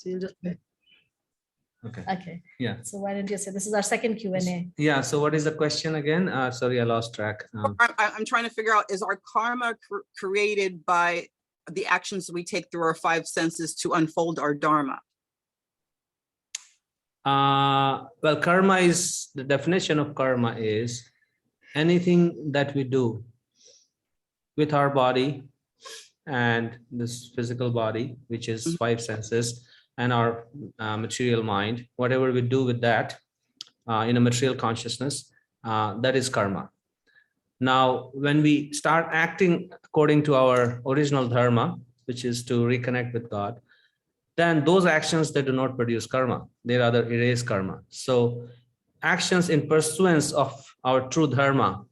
So you'll just. Okay. Okay. Yeah. So why don't you say this is our second Q&A? Yeah. So what is the question again? Sorry, I lost track. I'm trying to figure out, is our karma created by the actions we take through our five senses to unfold our dharma? Well, karma is, the definition of karma is anything that we do with our body and this physical body, which is five senses, and our material mind, whatever we do with that in a material consciousness, that is karma. Now, when we start acting according to our original dharma, which is to reconnect with God, then those actions that do not produce karma, they rather erase karma. So actions in pursuance of our true dharma,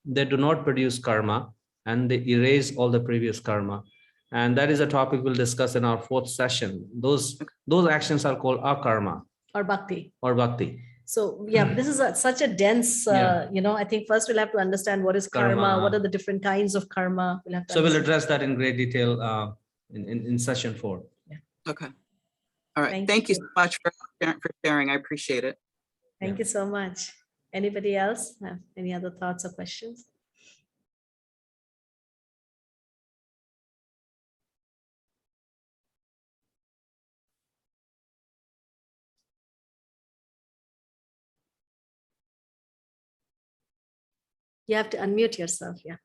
they do not produce karma, and they erase all the previous karma. And that is a topic we'll discuss in our fourth session. Those actions are called akarma Or bhakti. or bhakti. So yeah, this is such a dense, I think first we'll have to understand what is karma, what are the different kinds of karma. We'll have to we'll address that in great detail in session 4. Yeah. Okay. All right. Thank you so much for sharing. I appreciate it. Thank you so much. Anybody else have any other thoughts or questions? You have to unmute yourself. Yeah.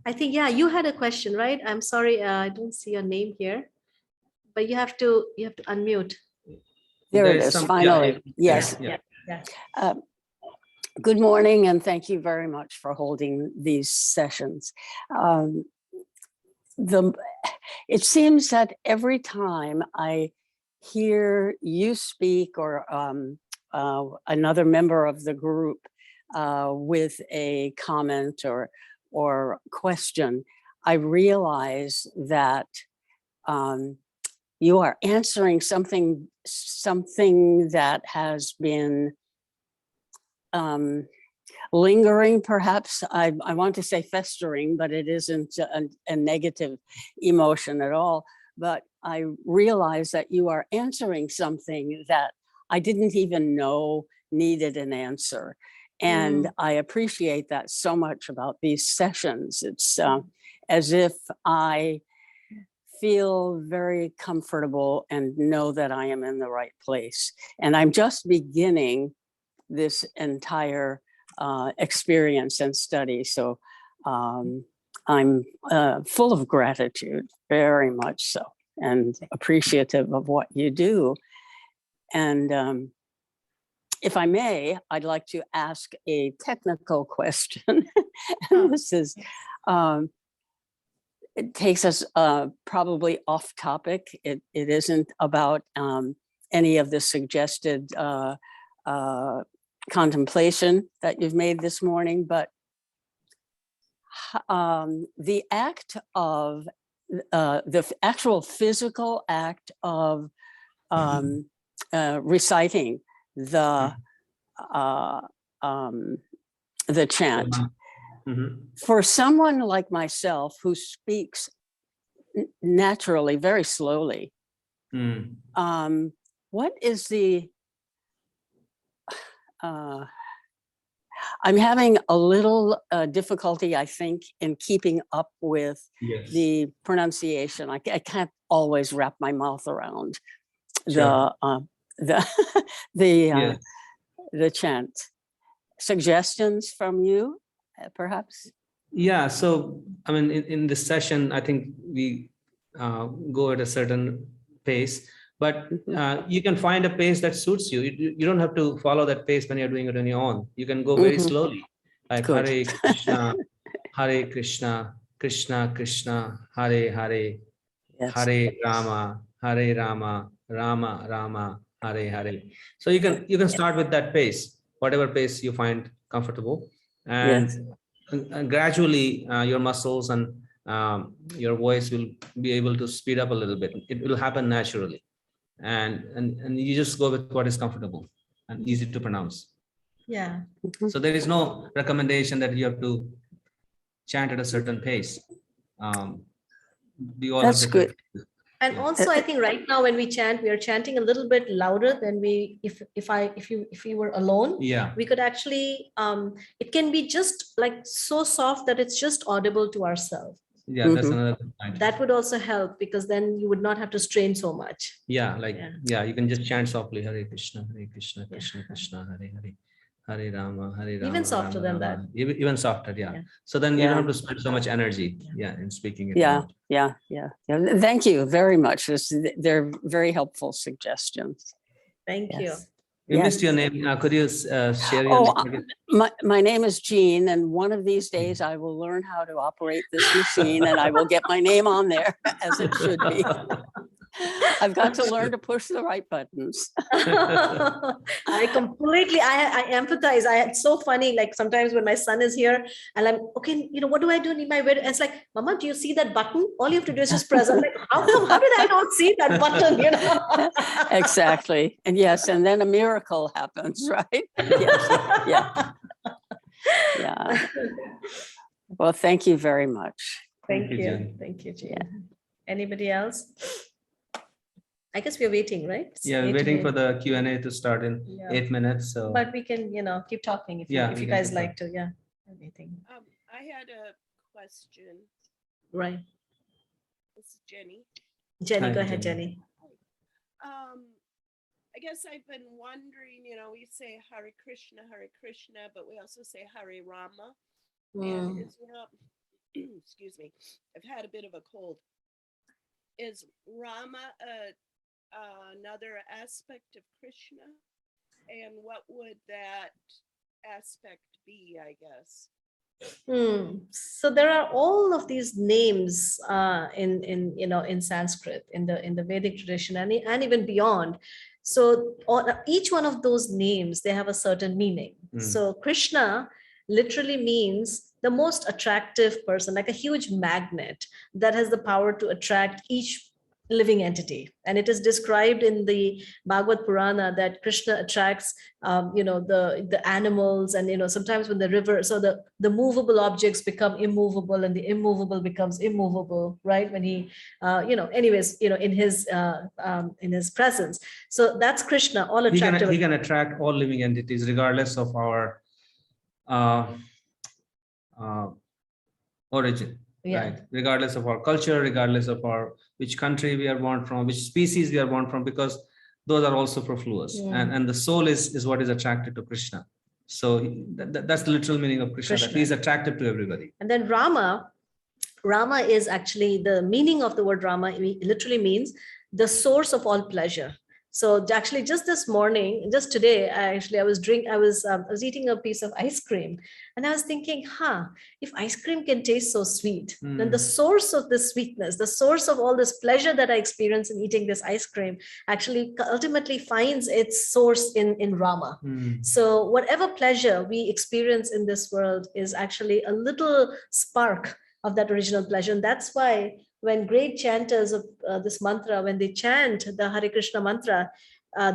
I think, yeah, you had a question, right? I'm sorry, I don't see your name here, but you have to unmute. There it is, finally. Yes. Yeah. Good morning, and thank you very much for holding these sessions. It seems that every time I hear you speak or another member of the group with a comment or question, I realize that you are answering something that has been lingering, perhaps. I want to say festering, but it isn't a negative emotion at all. But I realize that you are answering something that I didn't even know needed an answer. And I appreciate that so much about these sessions. It's as if I feel very comfortable and know that I am in the right place. And I'm just beginning this entire experience and study. So I'm full of gratitude, very much so, and appreciative of what you do. And if I may, I'd like to ask a technical question. This is, it takes us probably off topic. It isn't about any of the suggested contemplation that you've made this morning, but the act of the actual physical act of reciting the chant. For someone like myself who speaks naturally, very slowly, what is the I'm having a little difficulty, I think, in keeping up with the pronunciation. I can't always wrap my mouth around the chant. Suggestions from you, perhaps? Yeah. So, I mean, in this session, I think we go at a certain pace. But you can find a pace that suits you. You don't have to follow that pace when you're doing it on your own. You can go very slowly, like Hare Krishna, Krishna Krishna, Hare Hare, Hare Rama, Rama Rama, Hare Hare. So you can start with that pace, whatever pace you find comfortable, and gradually your muscles and your voice will be able to speed up a little bit. It will happen naturally. And you just go with what is comfortable and easy to pronounce. Yeah. So there is no recommendation that you have to chant at a certain pace. We all That's have good. And Yeah. also, I think right now when we chant, we are chanting a little bit louder than we, if you were alone, Yeah. we could actually, it can be just like so soft that it's just audible to ourselves. Yeah, that's Mhm. another good point. That would also help, because then you would not have to strain so much. Yeah, like, Yeah. yeah, you can just chant softly, Hare Krishna, Yeah. Krishna Krishna, Hare Hare, Hare Rama, Hare Rama, Even softer Rama than that. Rama. Even softer, yeah. Yeah. So then you Yeah. don't have to spend so much energy, yeah, in speaking it Yeah, out. yeah. Thank you very much. They're very helpful suggestions. Thank you. Yes. We Yes. missed your name. Could you share your Oh, name again? my name is Jean, and one of these days I will learn how to operate this machine, and I will get my name on there as it should be. I've got to learn to push the right buttons. I completely, I empathize. It's so funny. Like sometimes when my son is here and I'm, okay, what do I do in my bed? And it's like, Mama, do you see that button? All you have to do is just press. I'm like, how did I not see that button? Exactly. And yes, and then a miracle happens, right? Yes. Yeah. Yeah. Well, thank you very much. Thank you. Jen. Thank you, Jean. Anybody else? I guess we're waiting, right? It's Yeah, we're 8 waiting for minutes. the Q&A to start in Yeah. 8 minutes. So But we can, keep talking if Yeah, if we you can guys keep like to. Yeah. Anything. I had a question. Right. This is Jenny. Jenny, Hi, go ahead, Jenny. Jenny. I guess I've been wondering, we say Hare Krishna, but we also say Hare Rama. And is excuse me, I've had a bit of a cold. Is Rama another aspect of Krishna? And what would that aspect be, I guess? So there are all of these names in Sanskrit, in the Vedic tradition, and even beyond. So each one of those names, they have a certain meaning. So Krishna literally means the most attractive person, like a huge magnet that has the power to attract each living entity. And it is described in the Bhagavad Purana that Krishna attracts the animals, and sometimes when the river, so the movable objects become immovable and the immovable becomes immovable, right? When he in his presence. So that's Krishna, all attractive. he can attract all living entities regardless of our origin. Yeah. Right, regardless of our culture, regardless of which country we are born from, which species we are born from, because those are all superfluous. And the soul is what is attracted to Krishna. So that's the literal meaning of Krishna, that he is attracted to everybody. And then Rama is actually, the meaning of the word Rama literally means the source of all pleasure. So actually just this morning, just today, I was eating a piece of ice cream, and I was thinking, if ice cream can taste so sweet, then the source of this sweetness, the source of all this pleasure that I experience in eating this ice cream actually ultimately finds its source in Rama. So whatever pleasure we experience in this world is actually a little spark of that original pleasure. And that's why when great chanters of this mantra, when they chant the Hare Krishna mantra,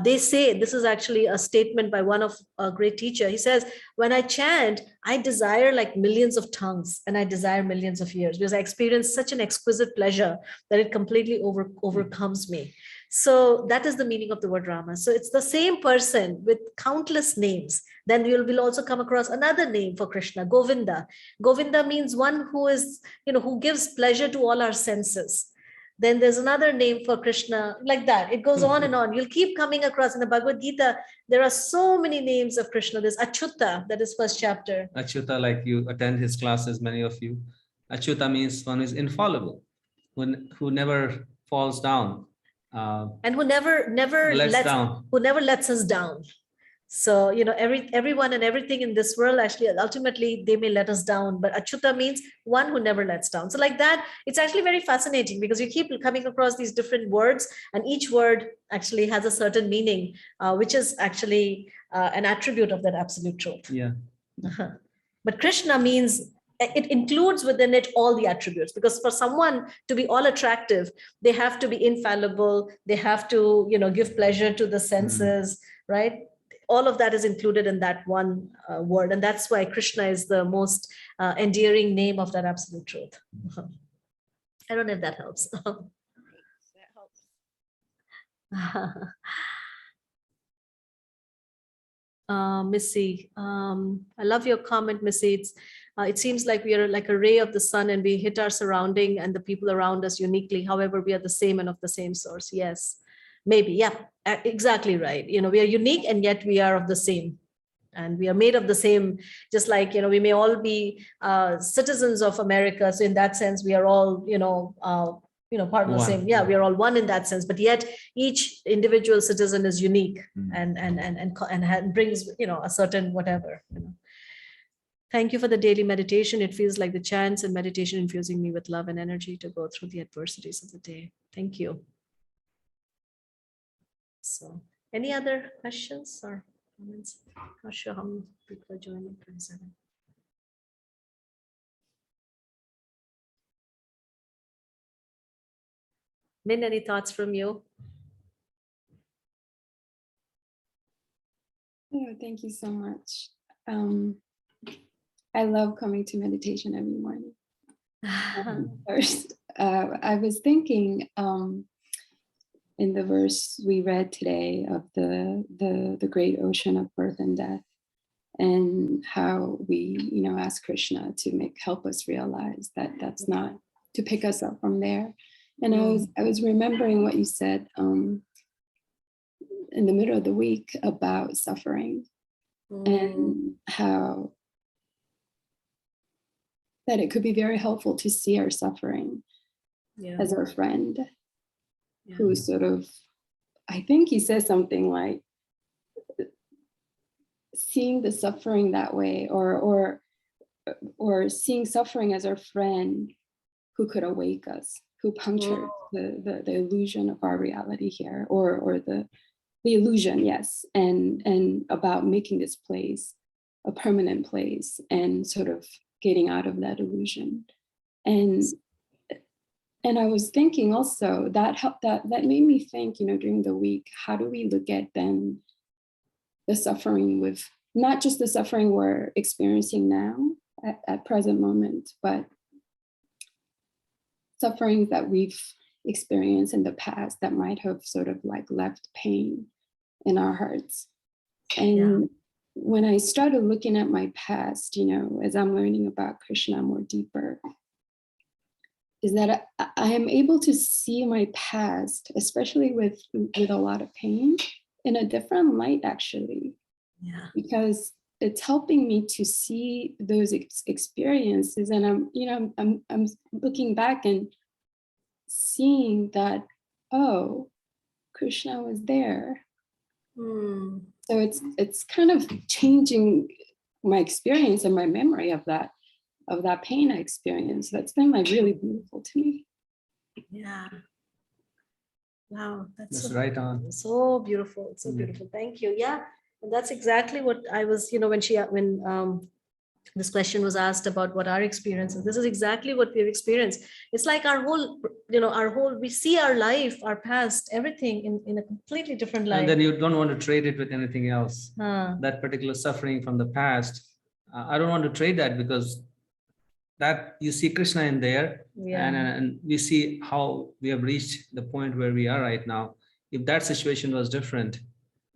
they say, this is actually a statement by one of a great teacher. He says, when I chant, I desire like millions of tongues, and I desire millions of years, because I experience such an exquisite pleasure that it completely overcomes me. So that is the meaning of the word Rama. So it's the same person with countless names. Then we'll also come across another name for Krishna, Govinda. Govinda means one who is, who gives pleasure to all our senses. Then there's another name for Krishna, like that. It goes on and on. You'll keep coming across in the Bhagavad Gita. There are so many names of Krishna. There's Achyuta, that is first chapter. Achyuta, like you attend his classes, many of you. Achyuta means one is infallible, who never falls down. And who never lets us down. So, everyone and everything in this world, actually, ultimately, they may let us down. But Achyuta means one who never lets down. So like that, it's actually very fascinating, because you keep coming across these different words, and each word actually has a certain meaning, which is actually an attribute of that absolute truth. Yeah. But Krishna means, it includes within it all the attributes, because for someone to be all attractive, they have to be infallible. They have to, give pleasure to the senses, right? All of that is included in that one word. And that's why Krishna is the most endearing name of that absolute truth. I don't know if that helps. That Missy, I love your comment, Missy. It seems like we are like a ray of the sun and we hit our surrounding and the people around us uniquely. However, we are the same and of the same source. Yes, maybe. Yeah, exactly right. We are unique and yet we are of the same. And we are made of the same, just like, we may all be citizens of America. So in that sense, we are all, part of the One, same. Yeah, yeah. we are all one in that sense. But yet each individual citizen is unique and brings, a certain whatever. Thank you for the daily meditation. It feels like the chants and meditation infusing me with love and energy to go through the adversities of the day. Thank you. So, any other questions or comments? Not sure how many people are joining. 27. Min, any thoughts from you? Oh, thank you so much. I love coming to meditation every morning. First, I was thinking in the verse we read today of the great ocean of birth and death, and how we, ask Krishna to help us realize that that's not to pick us up from there. And I was remembering what you said in the middle of the week about suffering and how that it could be very helpful to see our suffering as our friend who sort of, I think he says something like seeing the suffering that way, or seeing suffering as our friend who could awake us, who punctured the illusion of our reality here, or the illusion, yes, and about making this place a permanent place and sort of getting out of that illusion. And I was thinking also that made me think, during the week, how do we look at then the suffering with not just the suffering we're experiencing now at present moment, but sufferings that we've experienced in the past that might have sort of like left pain in our hearts. And when I started looking at my past, as I'm learning about Krishna more deeper, is that I am able to see my past, especially with a lot of pain, in a different light, actually. Yeah. Because it's helping me to see those experiences, and I'm looking back and seeing that, oh, Krishna was there. So it's kind of changing my experience and my memory of that pain I experienced. That's been like really beautiful to me. Yeah. Wow, That's right on. So beautiful, so beautiful. Thank you. Yeah, and that's exactly what I was. When this question was asked about what our experiences, this is exactly what we've experienced. It's like our whole, we see our life, our past, everything in a completely different light. And then you don't want to trade it with anything else. That particular suffering from the past, I don't want to trade that, because that you see Krishna in there, and we see how we have reached the point where we are right now. If that situation was different,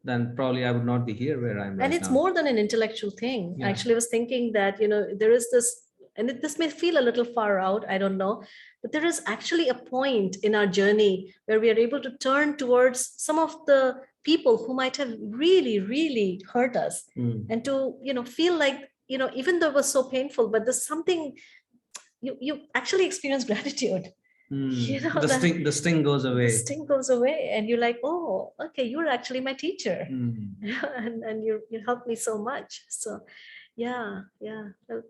then probably I would not be here where I'm right now. And it's more than an intellectual thing. I actually was thinking that, there is this, and this may feel a little far out, I don't know, but there is actually a point in our journey where we are able to turn towards some of the people who might have really, really hurt us, and to, feel like, even though it was so painful, but there's something, you actually experience gratitude. The sting goes away. The sting goes away, and you're like, oh, okay, you're actually my teacher. And you helped me so much. So yeah,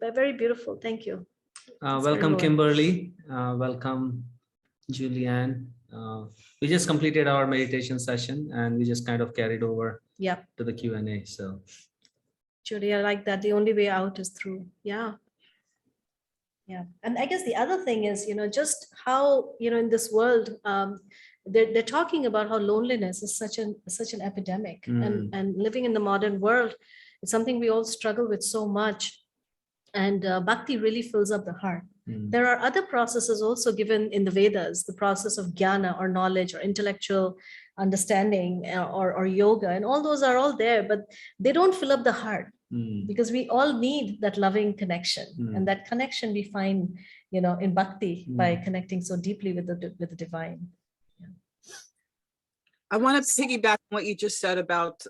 very beautiful. Thank you. Welcome, Kimberly. Welcome, Julianne. We just completed our meditation session, and we just kind of carried over to the Q&A. So Julie, I like that. The only way out is through. Yeah. And I guess the other thing is, just how, in this world, they're talking about how loneliness is such an epidemic, and living in the modern world, it's something we all struggle with so much. And bhakti really fills up the heart. There are other processes also given in the Vedas, the process of jnana or knowledge or intellectual understanding or yoga, and all those are all there, but they don't fill up the heart, because we all need that loving connection. And that connection we find, in bhakti, by connecting so deeply with the divine. I want to piggyback on what you just said about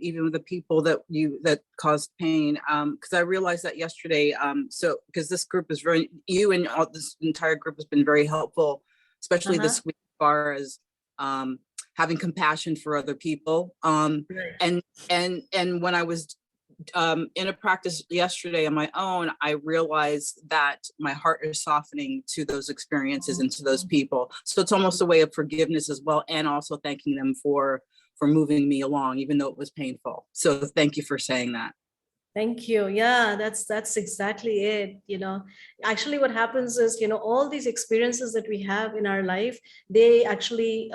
even with the people that caused pain, because I realized that yesterday. So because this group is you and this entire group has been very helpful, especially this week, as far as having compassion for other people. And when I was in a practice yesterday on my own, I realized that my heart is softening to those experiences and to those people. So it's almost a way of forgiveness as well, and also thanking them for moving me along, even though it was painful. So thank you for saying that. Thank you. Yeah, that's exactly it. Actually what happens is, all these experiences that we have in our life, they actually,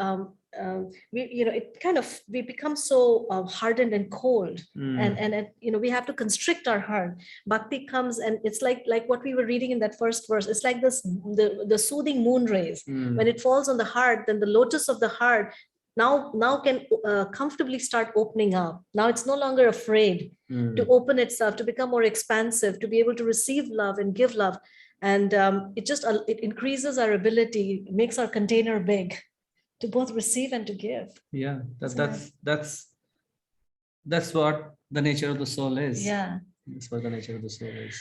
we become so hardened and cold, and we have to constrict our heart. Bhakti comes, and it's like what we were reading in that first verse. It's like this, the soothing moon rays. When it falls on the heart, then the lotus of the heart now can comfortably start opening up. Now it's no longer afraid to open itself, to become more expansive, to be able to receive love and give love. And it increases our ability, makes our container big to both receive and to give. Yeah, that's what the nature of the soul is. Yeah. That's what the nature of the soul is.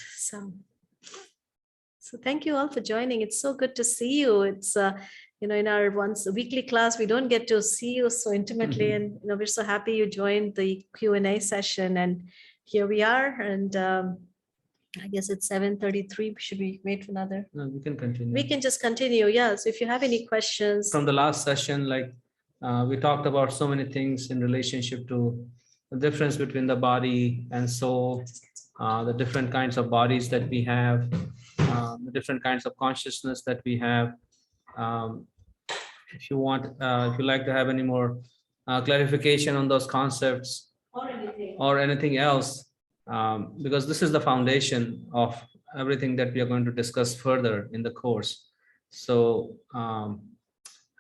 So thank you all for joining. It's so good to see you. It's in our once a weekly class, we don't get to see you so intimately, and we're so happy you joined the Q&A session, and here we are. And I guess it's 7:33. Should we wait for another? No, we can continue. We can just continue. Yeah. So if you have any questions from the last session, we talked about so many things in relationship to the difference between the body and soul, the different kinds of bodies that we have, the different kinds of consciousness that we have. If you like to have any more clarification on those concepts or anything else, because this is the foundation of everything that we are going to discuss further in the course. So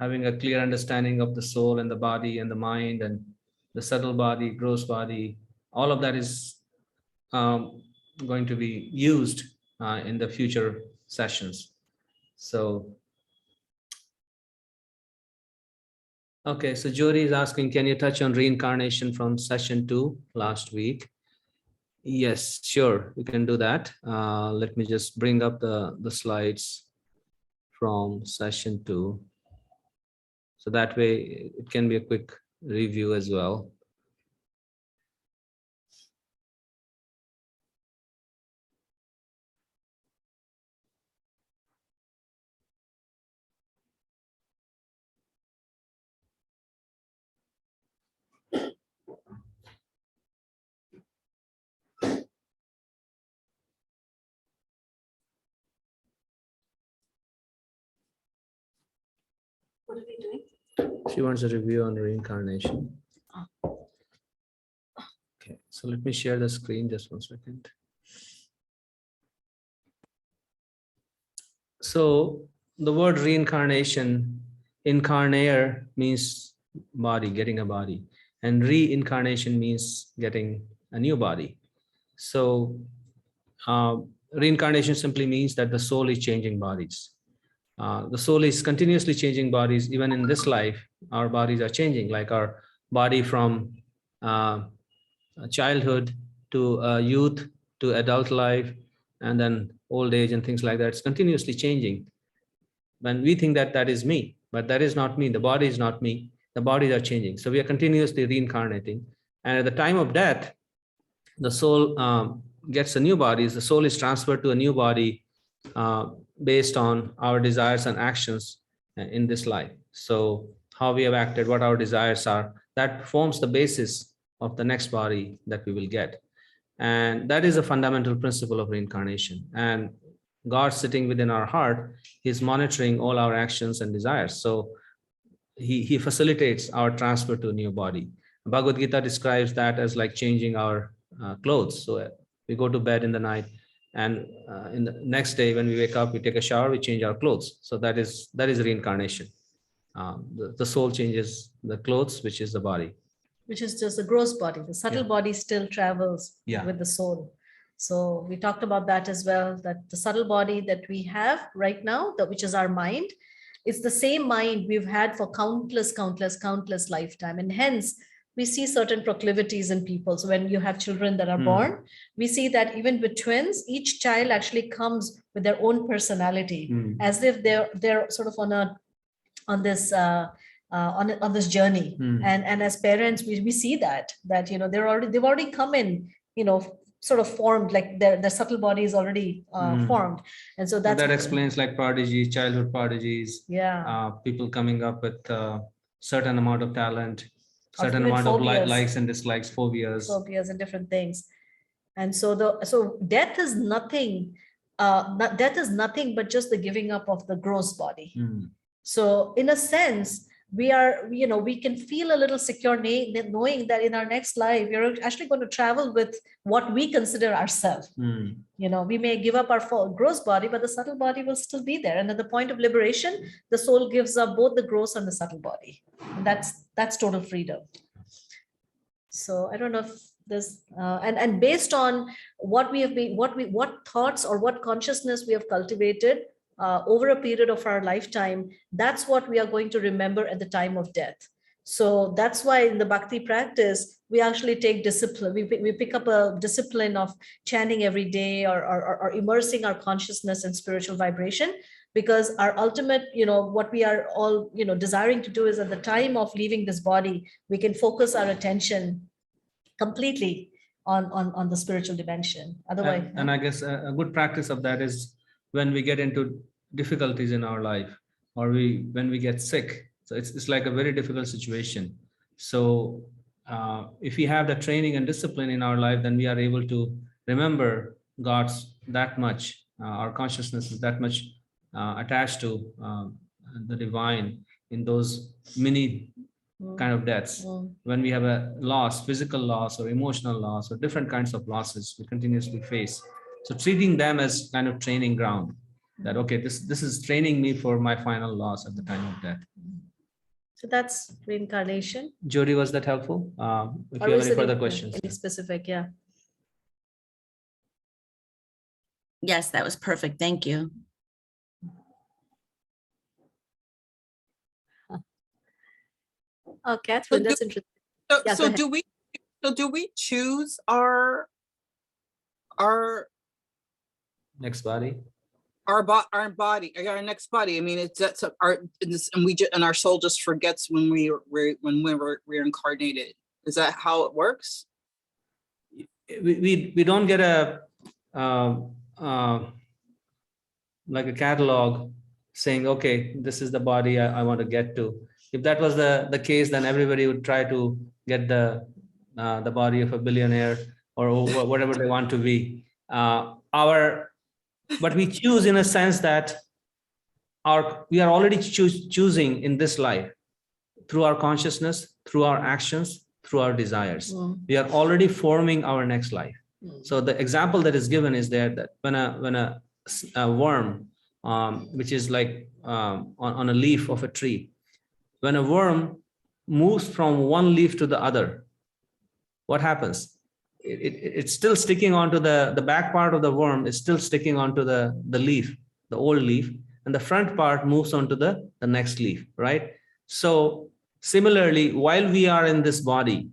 having a clear understanding of the soul and the body and the mind and the subtle body, gross body, all of that is going to be used in the future sessions. So, okay, so Jody is asking, can you touch on reincarnation from session 2 last week? Yes, sure, we can do that. Let me just bring up the slides from session 2. So that way it can be a quick review as well. what are we doing? She wants a review on reincarnation. Okay, so let me share the screen just 1 second. So the word reincarnation, incarnare means body, getting a body, and reincarnation means getting a new body. So reincarnation simply means that the soul is changing bodies. The soul is continuously changing bodies. Even in this life, our bodies are changing, like our body from childhood to youth to adult life, and then old age and things like that. It's continuously changing. When we think that that is me, but that is not me. The body is not me. The bodies are changing. So we are continuously reincarnating. And at the time of death, the soul gets a new body. The soul is transferred to a new body based on our desires and actions in this life. So how we have acted, what our desires are, that forms the basis of the next body that we will get. And that is a fundamental principle of reincarnation. And God sitting within our heart, He's monitoring all our actions and desires. So he facilitates our transfer to a new body. Bhagavad Gita describes that as like changing our clothes. So we go to bed in the night, and in the next day when we wake up, we take a shower, we change our clothes. So that is reincarnation. the soul changes the clothes, which is the body. Which is just the gross body. The subtle Yeah. body still travels Yeah. with the soul. So we talked about that as well, that the subtle body that we have right now, that which is our mind, it's the same mind we've had for countless lifetime. And hence we see certain proclivities in people. So when you have children that are born, we see that even with twins, each child actually comes with their own personality, as if they're sort of on this on this journey. And as parents, we see that they've already come in, sort of formed, like their subtle body is already formed. And so that explains like prodigies, childhood prodigies, yeah, people coming up with certain amount of talent, certain with amount of phobias. likes and dislikes, phobias. And different things. And so death is nothing, death is nothing but just the giving up of the gross body. So in a sense, we can feel a little secure knowing that in our next life, we're actually going to travel with what we consider ourselves. We may give up our gross body, but the subtle body will still be there. And at the point of liberation, the soul gives up both the gross and the subtle body. And that's total freedom. So I don't know if this, and based on what we have been, what thoughts or what consciousness we have cultivated over a period of our lifetime, that's what we are going to remember at the time of death. So that's why in the bhakti practice, we actually take discipline. We pick up a discipline of chanting every day, or immersing our consciousness in spiritual vibration, because our ultimate, what we are all, desiring to do is at the time of leaving this body, we can focus our attention completely on the spiritual dimension. Otherwise, and I guess a good practice of that is when we get into difficulties in our life, or when we get sick. So it's like a very difficult situation. So if we have the training and discipline in our life, then we are able to remember God's that much. Our consciousness is that much attached to the divine in those many kind of deaths. When we have a loss, physical loss or emotional loss or different kinds of losses we continuously face. So treating them as kind of training ground, that, okay, this is training me for my final loss at the time of death. So that's reincarnation. Jody, was that helpful? If you have any further questions. Any specific, yeah. Yes, that was perfect. Thank you. Oh, Catherine, that's interesting. Yeah, So do we choose our Next body. our body, our next body? I mean, that's and our soul just forgets when we're reincarnated. Is that how it works? We don't get a like a catalog saying, okay, this is the body I want to get to. If that was the case, then everybody would try to get the body of a billionaire or whatever they want to be. But we choose in a sense that we are already choosing in this life through our consciousness, through our actions, through our desires. We are already forming our next life. So the example that is given is there that when a worm, which is like on a leaf of a tree, when a worm moves from one leaf to the other, what happens? It's still sticking onto the back part of the worm is still sticking onto the leaf, the old leaf, and the front part moves on to the next leaf, right? So similarly, while we are in this body,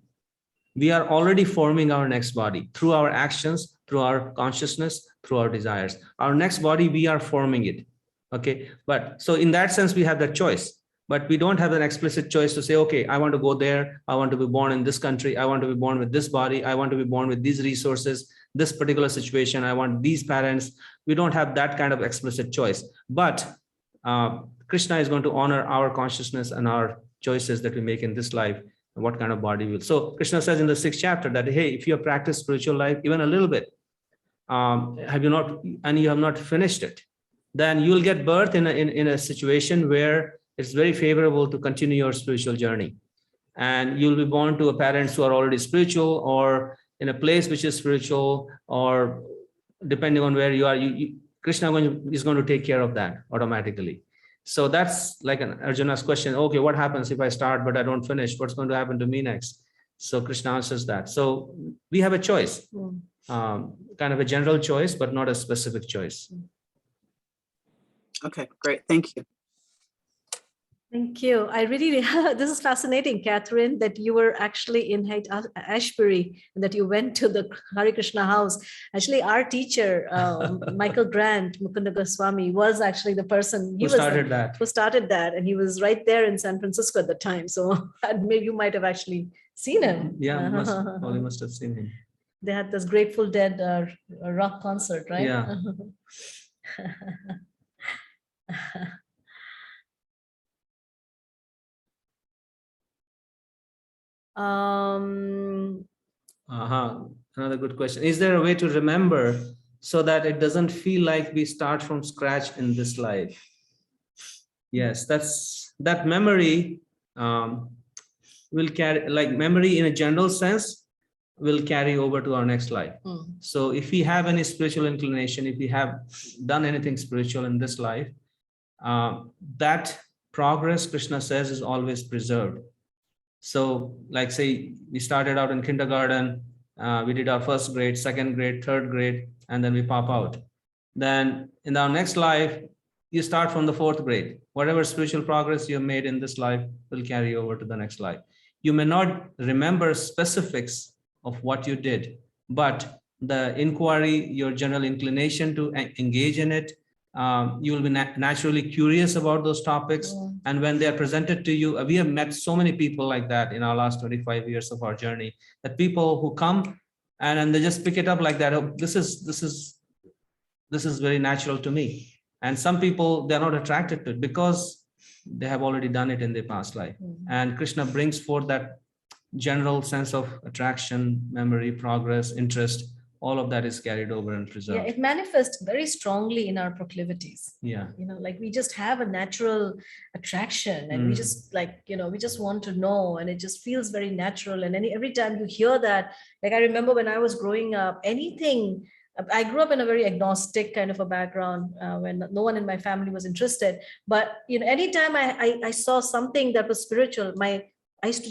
we are already forming our next body through our actions, through our consciousness, through our desires. Our next body, we are forming it. Okay. But so in that sense, we have that choice, but we don't have an explicit choice to say, okay, I want to go there. I want to be born in this country. I want to be born with this body. I want to be born with these resources, this particular situation. I want these parents. We don't have that kind of explicit choice, but Krishna is going to honor our consciousness and our choices that we make in this life, and what kind of body we will. So Krishna says in the 6th chapter that, hey, if you have practiced spiritual life even a little bit, you have not finished it, then you will get birth in a situation where it's very favorable to continue your spiritual journey. And you'll be born to parents who are already spiritual, or in a place which is spiritual, or depending on where you are, Krishna is going to take care of that automatically. So that's like an Arjuna's question. Okay, what happens if I start but I don't finish? What's going to happen to me next? So Krishna answers that. So we have a choice, kind of a general choice, but not a specific choice. Okay, great. Thank you. Thank you. I really, this is fascinating, Catherine, that you were actually in Ashbury and that you went to the Hare Krishna house. Actually, our teacher, Michael Grant, Mukunda Goswami, was actually the person Who started that? Who started that. And he was right there in San Francisco at the time. So maybe you might have actually seen him. Yeah, probably must have seen him. They had this Grateful Dead rock concert, right? Yeah. Another good question. Is there a way to remember so that it doesn't feel like we start from scratch in this life? Yes, that memory will carry, like memory in a general sense, will carry over to our next life. So if we have any spiritual inclination, if we have done anything spiritual in this life, that progress, Krishna says, is always preserved. So like say we started out in kindergarten, we did our first grade, second grade, third grade, and then we pop out. Then in our next life, you start from the fourth grade. Whatever spiritual progress you have made in this life will carry over to the next life. You may not remember specifics of what you did, but the inquiry, your general inclination to engage in it, you will be naturally curious about those topics. And when they are presented to you, we have met so many people like that in our last 25 years of our journey, that people who come and they just pick it up like that. Oh, this is very natural to me. And some people, they're not attracted to it because they have already done it in their past life. And Krishna brings forth that general sense of attraction, memory, progress, interest. All of that is carried over and preserved. Yeah, it manifests very strongly in our proclivities. Yeah. You know, like we just have a natural attraction and we just like, you know, we just want to know, and it just feels very natural. And every time you hear that, like I remember when I was growing up, anything, I grew up in a very agnostic kind of a background when no one in my family was interested. But, you know, anytime I saw something that was spiritual, I used to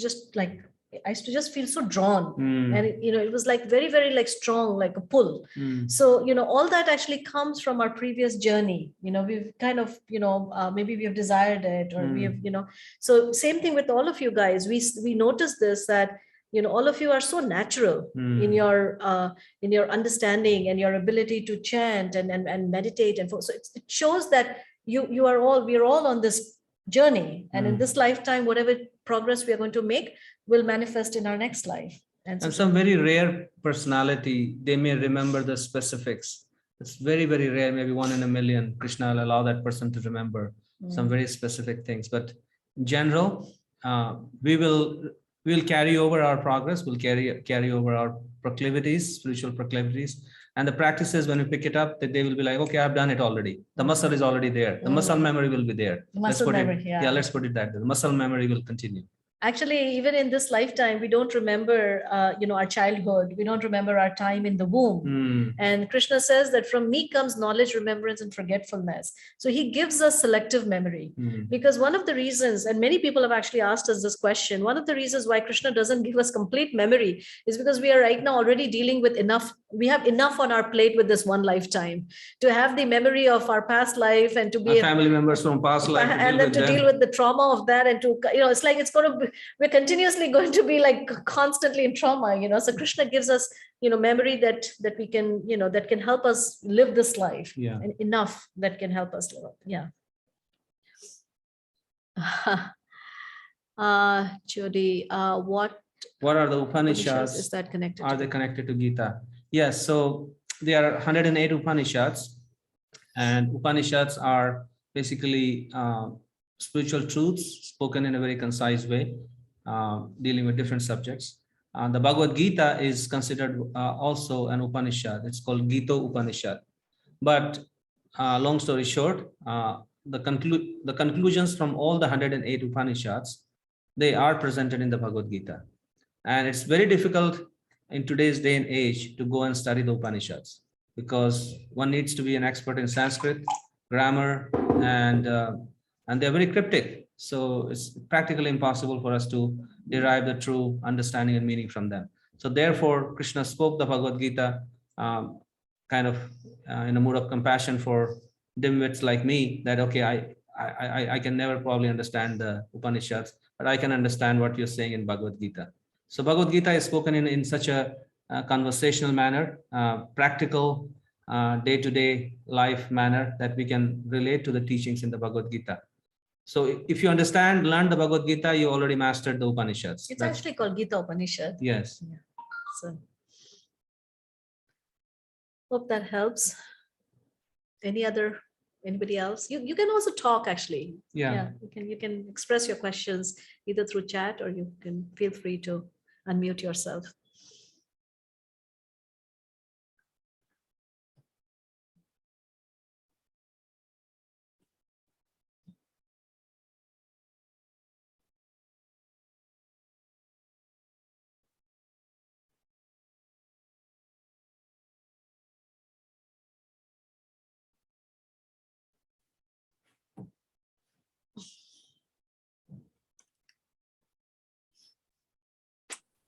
just feel so drawn. And it, you know, it was like very, very like strong, like a pull. So, you know, all that actually comes from our previous journey. You know, we've kind of, you know, maybe we have desired it, or we have, you know, so same thing with all of you guys. We noticed this, that, you know, all of you are so natural in your understanding and your ability to chant and meditate. And so it shows that we're all on this journey. And in this lifetime, whatever progress we are going to make will manifest in our next life. And some very rare personality, they may remember the specifics. It's very, very rare, maybe 1 in a million. Krishna will allow that person to remember some very specific things. But in general, we'll carry over our progress, we'll carry over our proclivities, spiritual proclivities. And the practices, when we pick it up, that they will be like, okay, I've done it already. The muscle is already there. The muscle memory will be there. Let's put it that. The muscle memory will continue. Actually, even in this lifetime, we don't remember, you know, our childhood. We don't remember our time in the womb. And Krishna says that from me comes knowledge, remembrance, and forgetfulness. So he gives us selective memory. Because one of the reasons, and many people have actually asked us this question, one of the reasons why Krishna doesn't give us complete memory is because we are right now already dealing with enough. We have enough on our plate with this one lifetime to have the memory of our past life and to be family members from past life, and then to deal with the trauma of that, and to, you know, it's like it's going to be, we're continuously going to be like constantly in trauma, you know. So Krishna gives us, you know, memory that we can, you know, that can help us live this life. And enough that can help us live. Jyoti, what are the Upanishads? Is that connected? Are they connected to Gita? Yes. So there are 108 Upanishads, and Upanishads are basically spiritual truths spoken in a very concise way, dealing with different subjects. The Bhagavad Gita is considered also an Upanishad. It's called Gita Upanishad. But long story short, the conclusions from all the 108 Upanishads, they are presented in the Bhagavad Gita. And it's very difficult in today's day and age to go and study the Upanishads, because one needs to be an expert in Sanskrit, grammar, and and they're very cryptic. So it's practically impossible for us to derive the true understanding and meaning from them. So therefore, Krishna spoke the Bhagavad Gita kind of in a mood of compassion for dimwits like me, that okay, I can never probably understand the Upanishads, but I can understand what you're saying in Bhagavad Gita. So Bhagavad Gita is spoken in such a conversational manner, practical, day-to-day life manner, that we can relate to the teachings in the Bhagavad Gita. So if you understand, learn the Bhagavad Gita, you already mastered the Upanishads. It's actually called Gita Upanishad. Yes. Yeah. So hope that helps. Anybody else? You can also talk actually. Yeah. You can express your questions either through chat, or you can feel free to unmute yourself.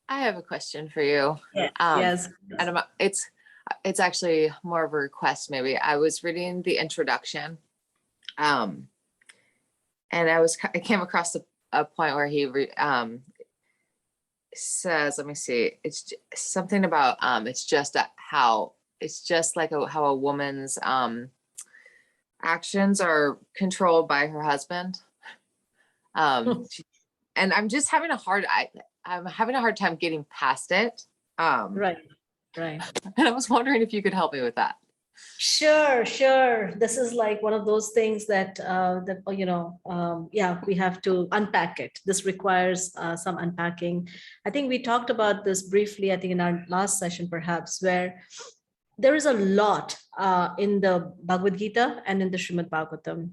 I have a question for you. Yeah. Um, Yes. And it's actually more of a request, maybe. I was reading the introduction, and I came across a point where he says, let me see, it's something about it's just like how a woman's actions are controlled by her husband. And I'm just having I'm having a hard time getting past it. Right. And I was wondering if you could help me with that. Sure. This is like one of those things that we have to unpack it. This requires some unpacking. I think we talked about this briefly, I think in our last session, perhaps, where there is a lot in the Bhagavad Gita and in the Srimad Bhagavatam.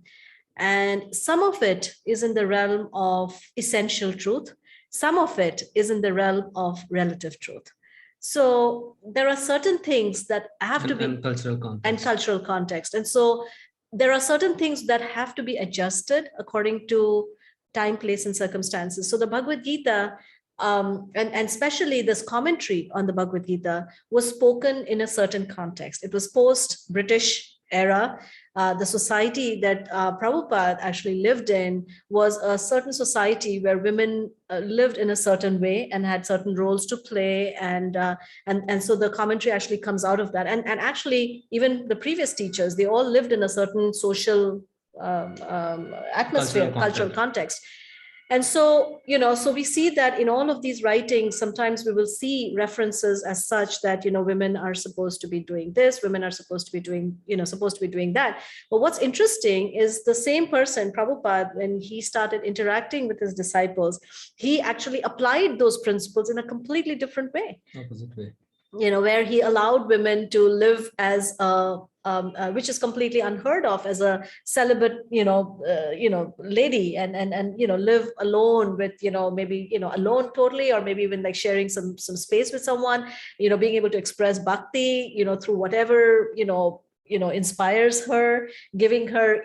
And some of it is in the realm of essential truth. Some of it is in the realm of relative truth. So there are certain things that have to be and cultural context. And cultural context. And so there are certain things that have to be adjusted according to time, place, and circumstances. So the Bhagavad Gita, and especially this commentary on the Bhagavad Gita, was spoken in a certain context. It was post-British era. The society that Prabhupada actually lived in was a certain society where women lived in a certain way and had certain roles to play, and so the commentary actually comes out of that. And actually, even the previous teachers, they all lived in a certain social atmosphere, cultural context. And so, so we see that in all of these writings, sometimes we will see references as such that, women are supposed to be doing this, women are supposed to be doing, that. But what's interesting is the same person, Prabhupada, when he started interacting with his disciples, he actually applied those principles in a completely different way. Opposite way. Where he allowed women to live as which is completely unheard of, as a celibate, lady, and live alone with, maybe, alone totally, or maybe even like sharing some space with someone, being able to express bhakti, through whatever, inspires her, giving her,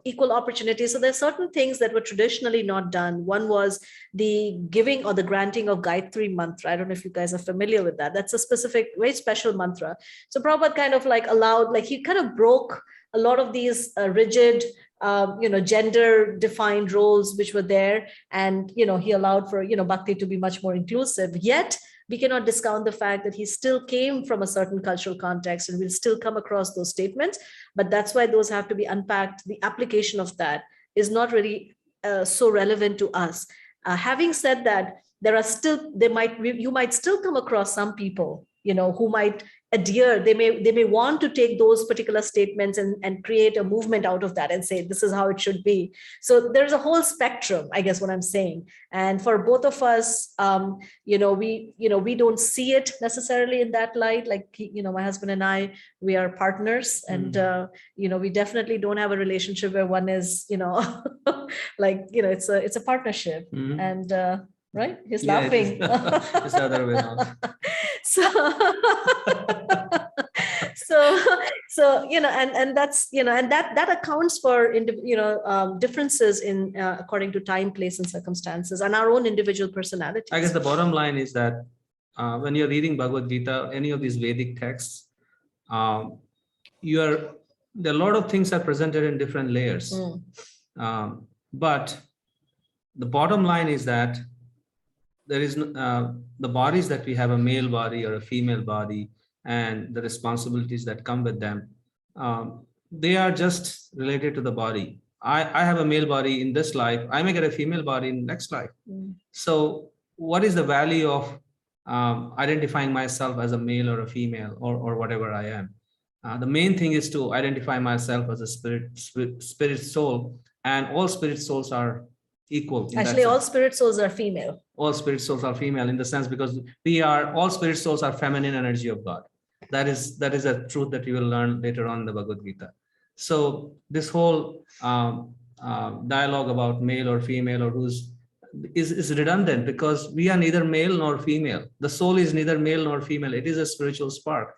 equal opportunities. So there's certain things that were traditionally not done. One was the giving or the granting of Gayatri mantra. I don't know if you guys are familiar with that. That's a specific, very special mantra. So Prabhupada kind of like allowed, like he kind of broke a lot of these rigid, gender defined roles which were there. And, he allowed for, bhakti to be much more inclusive. Yet we cannot discount the fact that he still came from a certain cultural context, and we'll still come across those statements. But that's why those have to be unpacked. The application of that is not really so relevant to us. Having said that, you might still come across some people, who might adhere, they may want to take those particular statements and create a movement out of that and say, this is how it should be. So there's a whole spectrum, I guess what I'm saying. And for both of us, we don't see it necessarily in that light. Like, my husband and I, we are partners, and, we definitely don't have a relationship where one is, like, it's a partnership. And, right? He's laughing. It's the other way around. So so and that's and that accounts for differences in according to time, place, and circumstances, and our own individual personalities. I guess the bottom line is that when you're reading Bhagavad Gita, any of these Vedic texts, there are a lot of things are presented in different layers. But the bottom line is that there is the bodies that we have, a male body or a female body, and the responsibilities that come with them, they are just related to the body. I have a male body in this life. I may get a female body in next life. So what is the value of identifying myself as a male or a female or whatever I am? The main thing is to identify myself as a spirit soul, and all spirit souls are equal. Actually, all spirit souls are female. All spirit souls are female in the sense because all spirit souls are feminine energy of God. That is a truth that you will learn later on in the Bhagavad Gita. So this whole dialogue about male or female or is redundant, because we are neither male nor female. The soul is neither male nor female. It is a spiritual spark,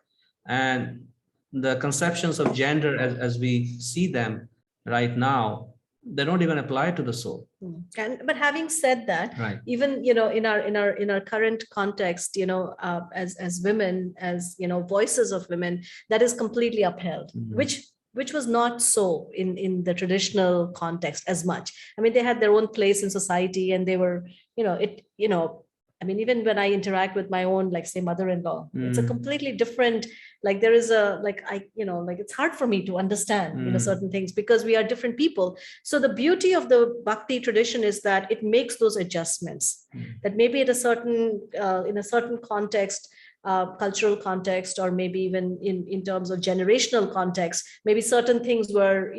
and the conceptions of gender as we see them right now, they don't even apply to the soul. But having said that, right, even in our current context, as women, as voices of women, that is completely upheld, which was not so in the traditional context as much. I mean, they had their own place in society, and they were I mean, even when I interact with my own, like, say, mother-in-law, it's a completely different, like, there is a, like, it's hard for me to understand, certain things, because we are different people. So the beauty of the Bhakti tradition is that it makes those adjustments, that maybe at a certain, in a certain context, cultural context, or maybe even in terms of generational context, maybe certain things were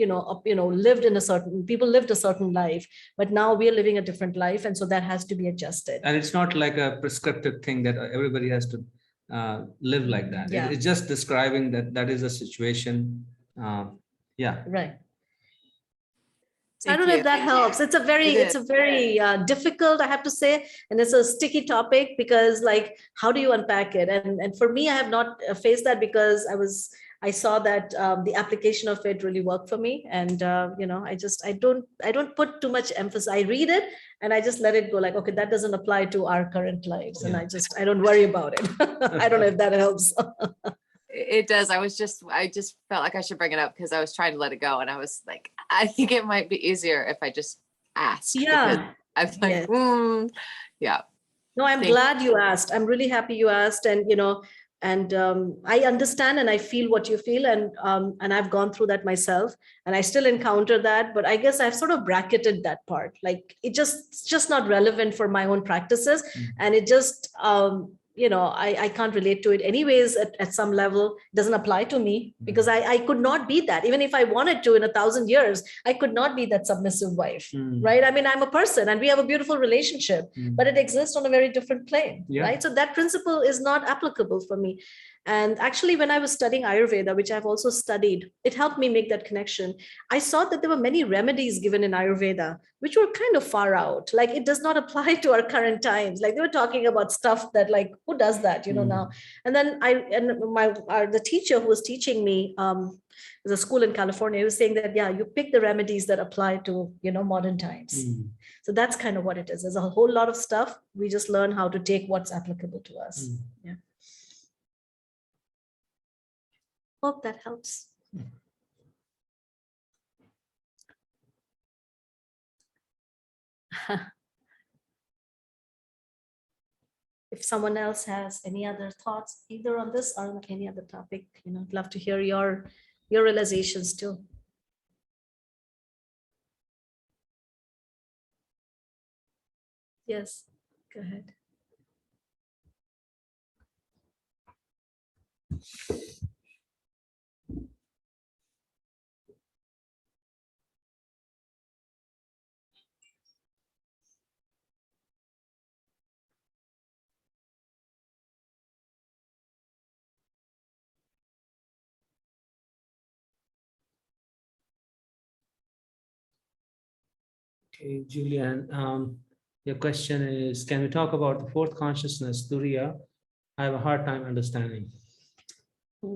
people lived a certain life, but now we are living a different life, and so that has to be adjusted. And it's not like a prescriptive thing that everybody has to live like that. Yeah. It's just describing that is a situation. Yeah, right. I Thank don't know you. if that helps. It's a very difficult, I have to say, and it's a sticky topic, because, like, how do you unpack it? And for me, I have not faced that, because I saw that the application of it really worked for me, and I don't put too much emphasis. I read it and I just let it go, like, okay, that doesn't apply to our current lives, and I don't worry about it. I don't know if that helps. It does. I just felt like I should bring it up because I was trying to let it go, and I was like, I think it might be easier if I just asked. Yeah. I'm like, yeah. No, I'm glad you asked. I'm really happy you asked, and I understand and I feel what you feel, and I've gone through that myself, and I still encounter that. But I guess I've sort of bracketed that part, like it's just not relevant for my own practices, and it just I can't relate to it anyways at some level. It doesn't apply to me, because I could not be that. Even if I wanted to in 1,000 years, I could not be that submissive wife, right? I mean, I'm a person and we have a beautiful relationship, but it exists on a very different plane, right? So that principle is not applicable for me. And actually, when I was studying Ayurveda, which I've also studied, it helped me make that connection. I saw that there were many remedies given in Ayurveda, which were kind of far out. Like, it does not apply to our current times. Like, they were talking about stuff that, like, who does that, now? And then the teacher who was teaching me, there's a school in California, he was saying that, yeah, you pick the remedies that apply to, modern times. So that's kind of what it is. There's a whole lot of stuff. We just learn how to take what's applicable to us. Yeah. Hope that helps. If someone else has any other thoughts, either on this or on any other topic, I'd love to hear your realizations too. Yes, go ahead. Okay, Julian, your question is, can we talk about the fourth consciousness, Turiya? I have a hard time understanding.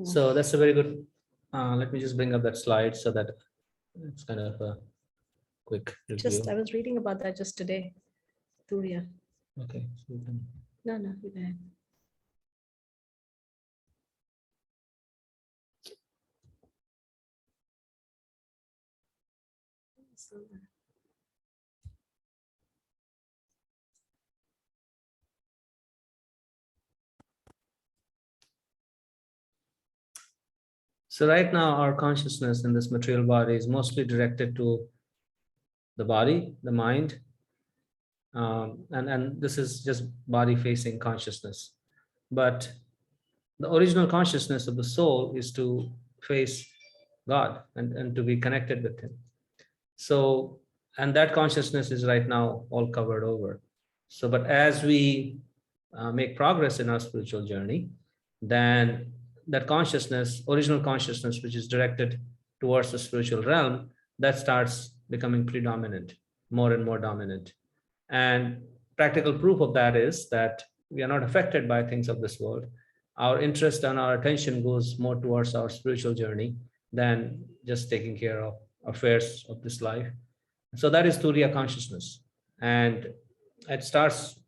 So that's a very good, let me just bring up that slide so that it's kind of a quick review. I was reading about that just today. Turiya. Okay. So you can- No, you go ahead. So right now, our consciousness in this material body is mostly directed to the body, the mind, and this is just body-facing consciousness. But the original consciousness of the soul is to face God and to be connected with Him. So, and that consciousness is right now all covered over. So, but as we make progress in our spiritual journey, then that consciousness, original consciousness, which is directed towards the spiritual realm, that starts becoming predominant, more and more dominant. And practical proof of that is that we are not affected by things of this world. Our interest and our attention goes more towards our spiritual journey than just taking care of affairs of this life. So that is Turiya consciousness. And it starts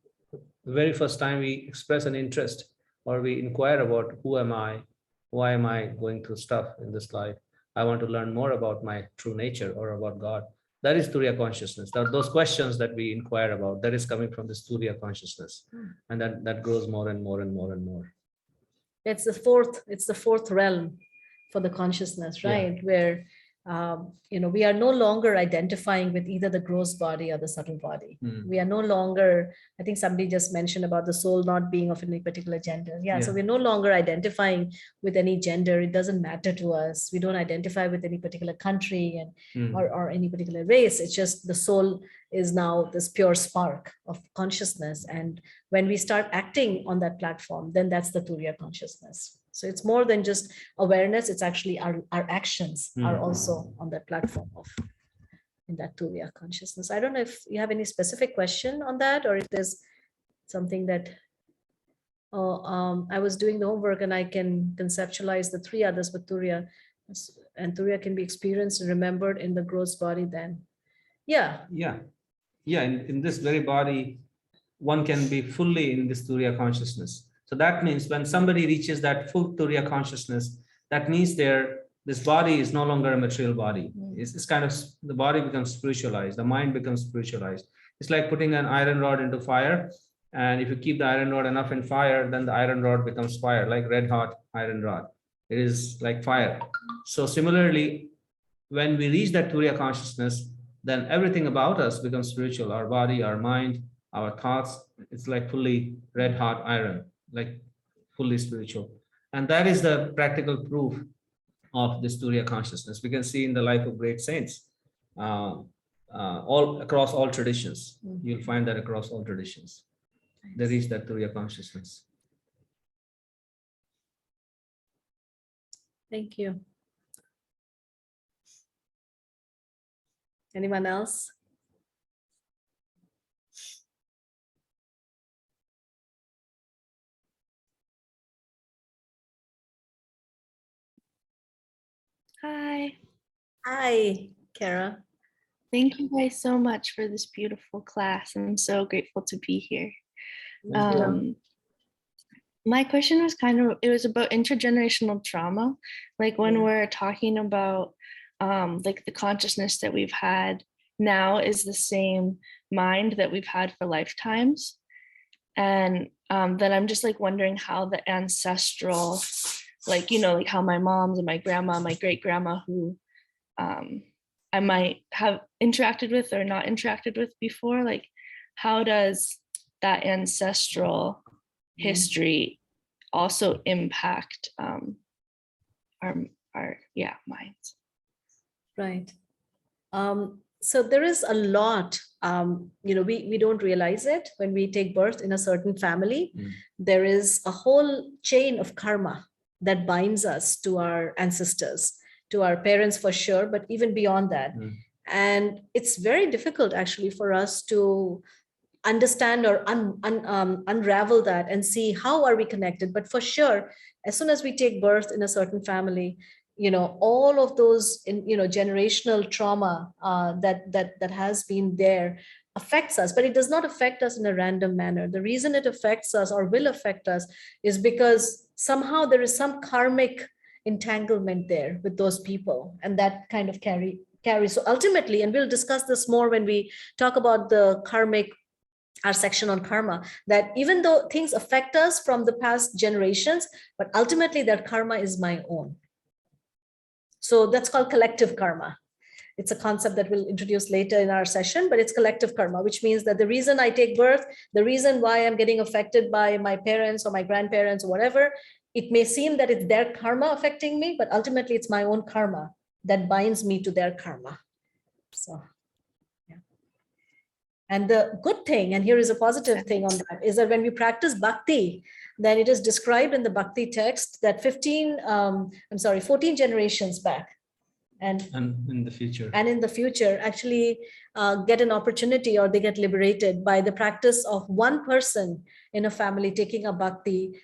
the very first time we express an interest or we inquire about who am I, why am I going through stuff in this life? I want to learn more about my true nature or about God. That is Turiya consciousness. Those questions that we inquire about, that is coming from this Turiya consciousness. And that grows more and more and more and more. It's the fourth realm for the consciousness, right? Where we are no longer identifying with either the gross body or the subtle body. We are no longer, I think somebody just mentioned about the soul not being of any particular gender. So we're no longer identifying with any gender. It doesn't matter to us. We don't identify with any particular country or any particular race. It's just the soul is now this pure spark of consciousness. And when we start acting on that platform, then that's the Turiya consciousness. So it's more than just awareness. It's actually our actions are also on that platform of in that Turiya consciousness. I don't know if you have any specific question on that, or if there's something that I was doing the homework and I can conceptualize the three others with Turiya, and Turiya can be experienced and remembered in the gross body then. In this very body, one can be fully in this Turiya consciousness. So that means when somebody reaches that full Turiya consciousness, that means this body is no longer a material body. It's kind of, the body becomes spiritualized, the mind becomes spiritualized. It's like putting an iron rod into fire. And if you keep the iron rod enough in fire, then the iron rod becomes fire, like red hot iron rod. It is like fire. So similarly, when we reach that Turiya consciousness, then everything about us becomes spiritual. Our body, our mind, our thoughts, it's like fully red hot iron, like fully spiritual. And that is the practical proof of this Turiya consciousness. We can see in the life of great saints, all across all traditions. You'll find that across all traditions. They reach that Turiya consciousness. Thank you. Anyone else? Hi. Hi, Kara. Thank you guys so much for this beautiful class. I'm so grateful to be here. My question was it was about intergenerational trauma. Like when we're talking about like the consciousness that we've had now is the same mind that we've had for lifetimes. And then I'm just like wondering how the ancestral, like, like how my mom's and my grandma, my great grandma who I might have interacted with or not interacted with before, like how does that ancestral history also impact our minds? Right. So there is a lot, we don't realize it when we take birth in a certain family. There is a whole chain of karma that binds us to our ancestors, to our parents for sure, but even beyond that. And it's very difficult actually for us to understand or unravel that and see how are we connected. But for sure, as soon as we take birth in a certain family, all of those generational trauma that has been there affects us, but it does not affect us in a random manner. The reason it affects us or will affect us is because somehow there is some karmic entanglement there with those people, and that kind of carry. So ultimately, and we'll discuss this more when we talk about the karmic, our section on karma, that even though things affect us from the past generations, but ultimately that karma is my own. So that's called collective karma. It's a concept that we'll introduce later in our session, but it's collective karma, which means that the reason I take birth, the reason why I'm getting affected by my parents or my grandparents or whatever, it may seem that it's their karma affecting me, but ultimately it's my own karma that binds me to their karma. So, yeah. And the good thing, and here is a positive thing on that, is that when we practice bhakti, then it is described in the bhakti text that 14 generations back, and in the future. And in the future, actually get an opportunity, or they get liberated by the practice of one person in a family taking a bhakti.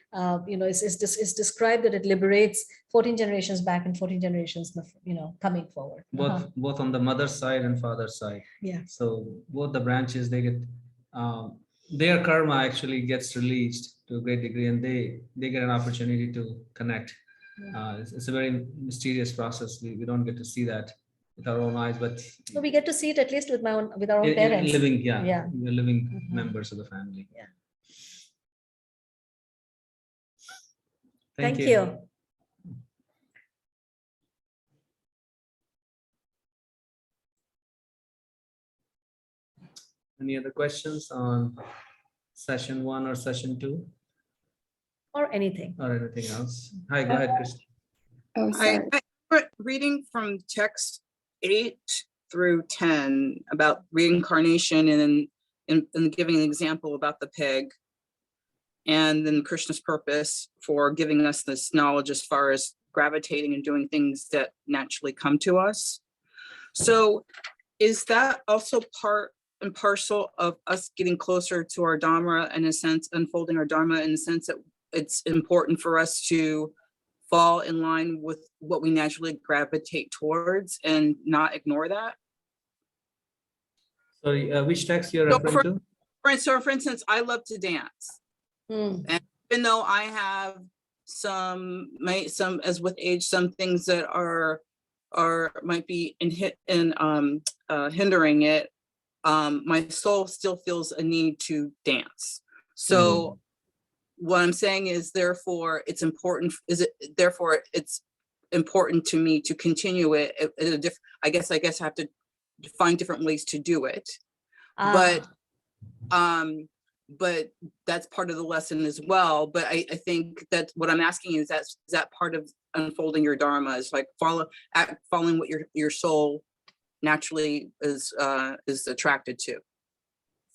Is described that it liberates 14 generations back and 14 generations, coming forward. Both on the mother's side and father's side. Yeah. So both the branches, they get their karma actually gets released to a great degree, and they get an opportunity to connect. It's a very mysterious process. We don't get to see that with our own eyes, but so we get to see it at least with our own parents. We're living members of the family. Yeah. Thank Thank you. you. Any other questions on session 1 or session 2? Or anything. Or anything else? Hi, go ahead, Christy. Oh, sorry. Reading from text 8 through 10 about reincarnation, and giving an example about the pig, and then Krishna's purpose for giving us this knowledge as far as gravitating and doing things that naturally come to us. So is that also part and parcel of us getting closer to our Dharma, in a sense, unfolding our Dharma, in the sense that it's important for us to fall in line with what we naturally gravitate towards and not ignore that? Sorry, which text you're referring to? For instance, I love to dance. And even though I have some as with age, some things that are might be hindering it, my soul still feels a need to dance. So what I'm saying is, therefore it's important to me to continue it at a different, I guess I have to find different ways to do it. But that's part of the lesson as well. But I think that what I'm asking is that part of unfolding your Dharma is like following what your soul naturally is attracted to.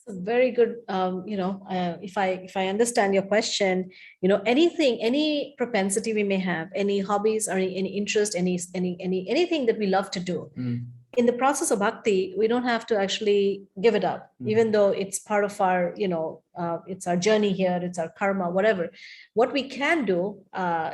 It's a very good, if I understand your question, any propensity we may have, any hobbies or any interest, anything that we love to do. In the process of bhakti, we don't have to actually give it up, even though it's part of our, it's our journey here, it's our karma, whatever. What we can do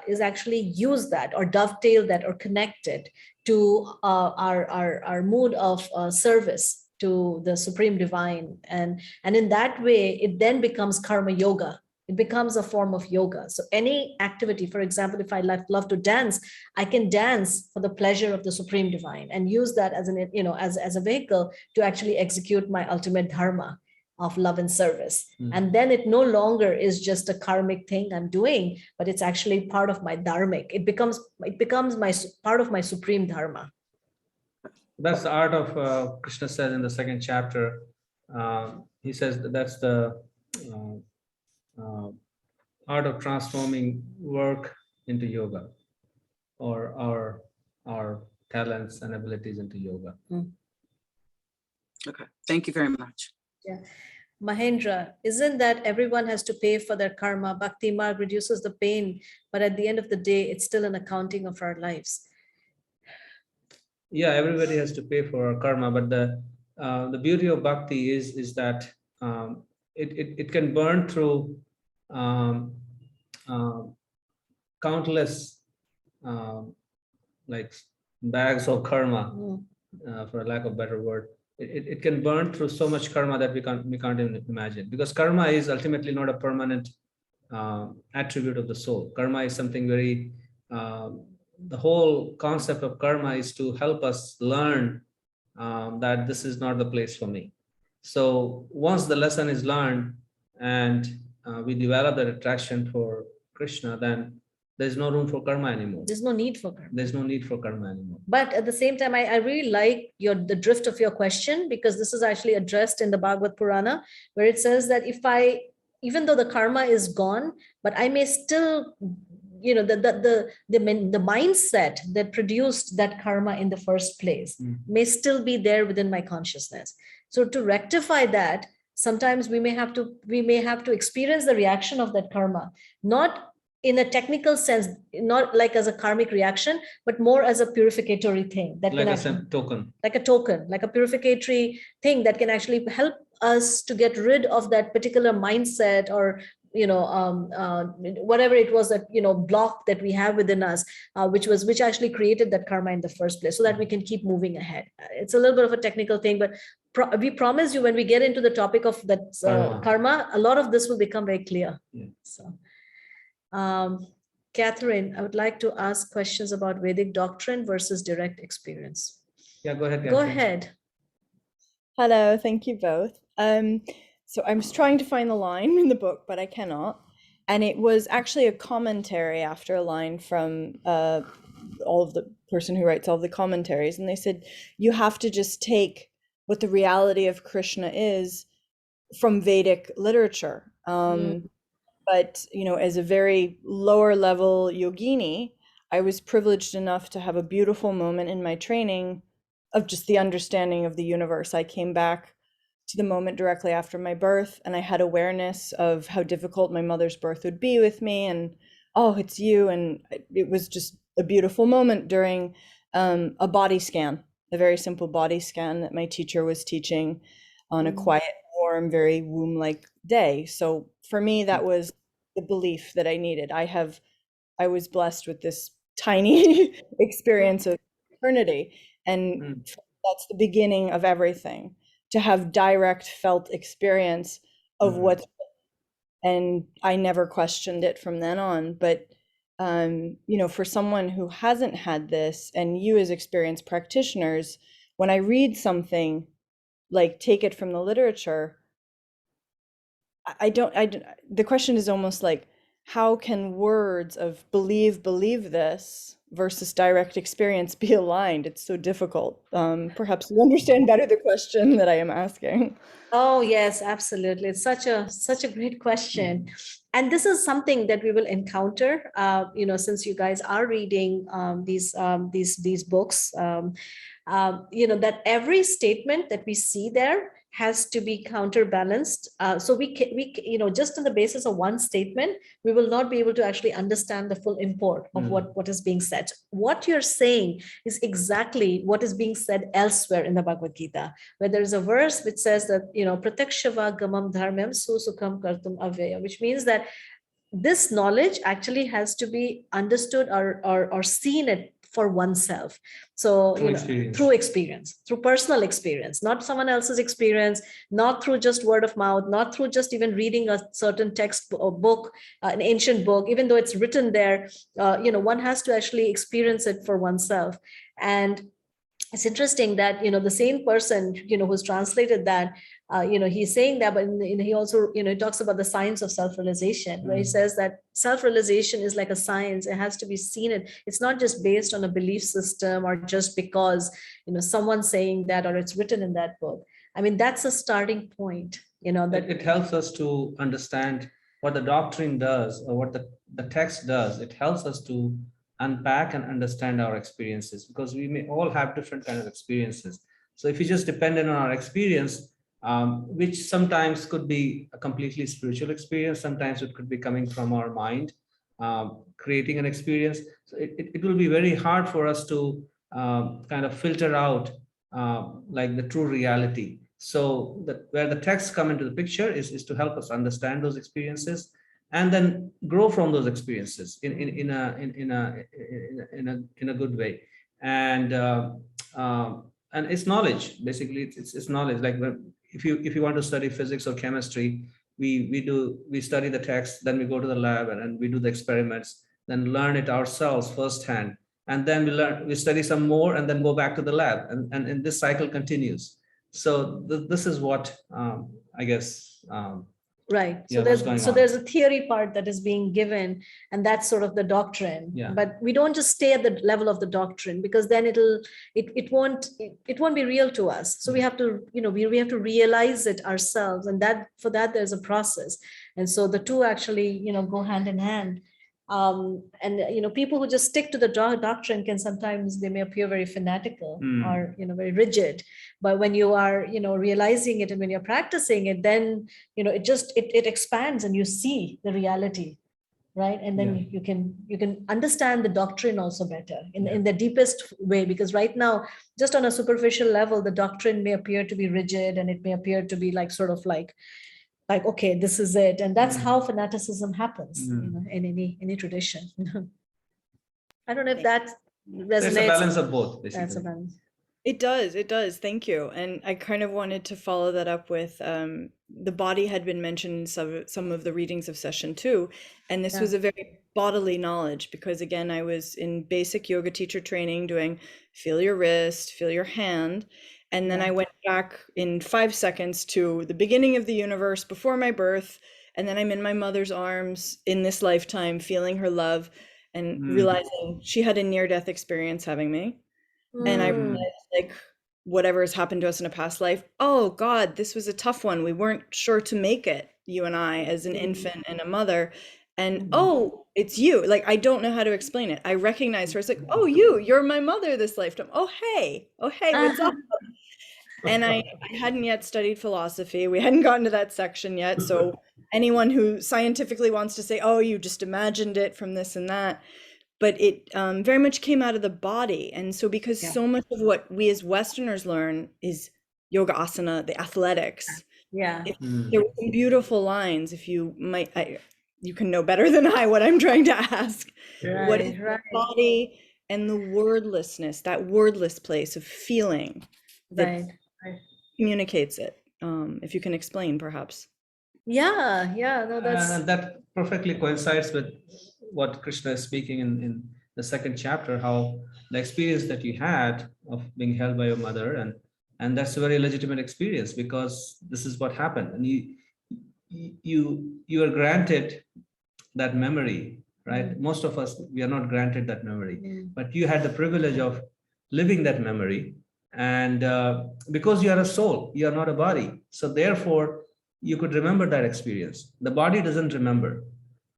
is actually use that or dovetail that or connect it to our mood of service to the Supreme Divine. And in that way, it then becomes karma yoga. It becomes a form of yoga. So any activity, for example, if I love to dance, I can dance for the pleasure of the Supreme Divine and use that as as a vehicle to actually execute my ultimate dharma of love and service. And then it no longer is just a karmic thing I'm doing, but it's actually part of my dharmic. It becomes my part of my supreme dharma. That's the art of, Krishna says in the 2nd chapter, he says that's the art of transforming work into yoga, or our talents and abilities into yoga. Okay, thank you very much. Yeah. Mahendra, isn't that everyone has to pay for their karma? Bhakti Marg reduces the pain, but at the end of the day, it's still an accounting of our lives. Yeah, everybody has to pay for our karma, but the beauty of bhakti is that it can burn through um, countless like bags of karma, for a lack of better word. It can burn through so much karma that we can't even imagine, because karma is ultimately not a permanent attribute of the soul. Karma is something very the whole concept of karma is to help us learn that this is not the place for me. So once the lesson is learned and we develop that attraction for Krishna, then there's no room for karma anymore. There's no need for karma. There's no need for karma anymore. But at the same time, I really like the drift of your question, because this is actually addressed in the Bhagavad Purana, where it says that even though the karma is gone, but I may still, the mindset that produced that karma in the first place may still be there within my consciousness. So to rectify that, sometimes we may have to experience the reaction of that karma, not in a technical sense, not like as a karmic reaction, but more as a purificatory thing that Like can a token. like a token, like a purificatory thing that can actually help us to get rid of that particular mindset, or whatever it was that block that we have within us, which actually created that karma in the first place, so that we can keep moving ahead. It's a little bit of a technical thing, but we promise you, when we get into the topic of that karma, a lot of this will become very clear. Yeah. So Catherine, I would like to ask questions about Vedic doctrine versus direct experience. Yeah, go ahead. Go Catherine. ahead. Hello, thank you both. So I'm just trying to find the line in the book, but I cannot. And it was actually a commentary after a line from all of the person who writes all the commentaries. And they said, you have to just take what the reality of Krishna is from Vedic literature. But, as a very lower level yogini, I was privileged enough to have a beautiful moment in my training of just the understanding of the universe. I came back to the moment directly after my birth, and I had awareness of how difficult my mother's birth would be with me, and, oh, it's you. And it was just a beautiful moment during a body scan, a very simple body scan that my teacher was teaching on a quiet, warm, very womb-like day. So for me, that was the belief that I needed. I was blessed with this tiny experience of eternity, and that's the beginning of everything, to have direct felt experience of what's, and I never questioned it from then on. But for someone who hasn't had this, and you as experienced practitioners, when I read something like take it from the literature, the question is almost like, how can words of believe this versus direct experience be aligned? It's so difficult. Perhaps you understand better the question that I am asking. Oh, yes, absolutely. It's such a great question. And this is something that we will encounter, since you guys are reading these books, that every statement that we see there has to be counterbalanced. So we just on the basis of one statement, we will not be able to actually understand the full import of what is being said. What you're saying is exactly what is being said elsewhere in the Bhagavad Gita, where there is a verse which says that, pratyakshava gamam dharmam susukham kartum aveya, which means that this knowledge actually has to be understood or seen it for oneself. So through experience, through personal experience, not someone else's experience, not through just word of mouth, not through just even reading a certain text or book, an ancient book, even though it's written there. One has to actually experience it for oneself. And it's interesting that the same person who's translated that, he's saying that, but he also talks about the science of self-realization, where he says that self-realization is like a science. It has to be seen. It's not just based on a belief system, or just because someone's saying that, or it's written in that book. I mean, that's a starting point. That it helps us to understand what the doctrine does, or what the text does. It helps us to unpack and understand our experiences, because we may all have different kind of experiences. So if you just dependent on our experience, which sometimes could be a completely spiritual experience, sometimes it could be coming from our mind, creating an experience. So it will be very hard for us to kind of filter out like the true reality. So where the texts come into the picture is to help us understand those experiences and then grow from those experiences in a good way. And it's knowledge. Basically, it's knowledge. Like if you want to study physics or chemistry, we study the text, then we go to the lab and we do the experiments, then learn it ourselves firsthand, and then we study some more and then go back to the lab, and this cycle continues. So this is what I guess Right. yeah, So what's going on. there's a theory part that is being given, and that's sort of the doctrine. Yeah. But we don't just stay at the level of the doctrine, because then it won't be real to us. So we have to, we have to realize it ourselves, and that for that there's a process. And so the two actually, go hand in hand. And people who just stick to the doctrine can sometimes, they may appear very fanatical or very rigid, but when you are realizing it and when you're practicing it, then it expands and you see the reality, right? And then you can understand the doctrine also better in the deepest way, because right now, just on a superficial level, the doctrine may appear to be rigid, and it may appear to be like sort of like, okay, this is it. And that's how fanaticism happens in any tradition. I don't know if that resonates. There's a balance of both, basically. That's a balance. It does. Thank you. And I kind of wanted to follow that up with the body had been mentioned in some of the readings of session 2. And this was a very bodily knowledge, because again, I was in basic yoga teacher training doing feel your wrist, feel your hand. And then I went back in 5 seconds to the beginning of the universe before my birth. And then I'm in my mother's arms in this lifetime, feeling her love and realizing she had a near-death experience having me. And I realized, like, whatever has happened to us in a past life, oh God, this was a tough one. We weren't sure to make it, you and I, as an infant and a mother. And oh, it's you. Like, I don't know how to explain it. I recognize her. It's like, oh, you're my mother this lifetime. Oh, hey, what's up? And I hadn't yet studied philosophy. We hadn't gotten to that section yet. So anyone who scientifically wants to say, oh, you just imagined it from this and that, but it very much came out of the body. And so because so much of what we as Westerners learn is yoga asana, the athletics. Yeah. There were some beautiful lines. If you might, you can know better than I what I'm trying to ask. What is the body and the wordlessness, that wordless place of feeling that communicates it? If you can explain, perhaps. Yeah, no, And that perfectly coincides with what Krishna is speaking in the second chapter, how the experience that you had of being held by your mother, and that's a very legitimate experience, because this is what happened, and you are granted that memory, right? Most of us, we are not granted that memory, but you had the privilege of living that memory, and because you are a soul, you are not a body, so therefore you could remember that experience. The body doesn't remember.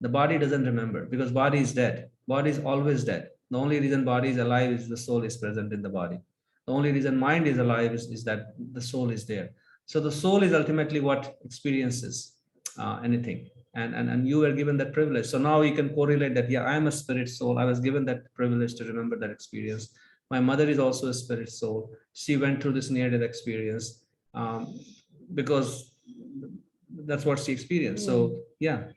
The body doesn't remember because body is dead. Body is always dead. The only reason body is alive is the soul is present in the body. The only reason mind is alive is that the soul is there. So the soul is ultimately what experiences anything. And you were given that privilege. So now you can correlate that, yeah, I'm a spirit soul. I was given that privilege to remember that experience. My mother is also a spirit soul. She went through this near-death experience because that's what she experienced. So yeah.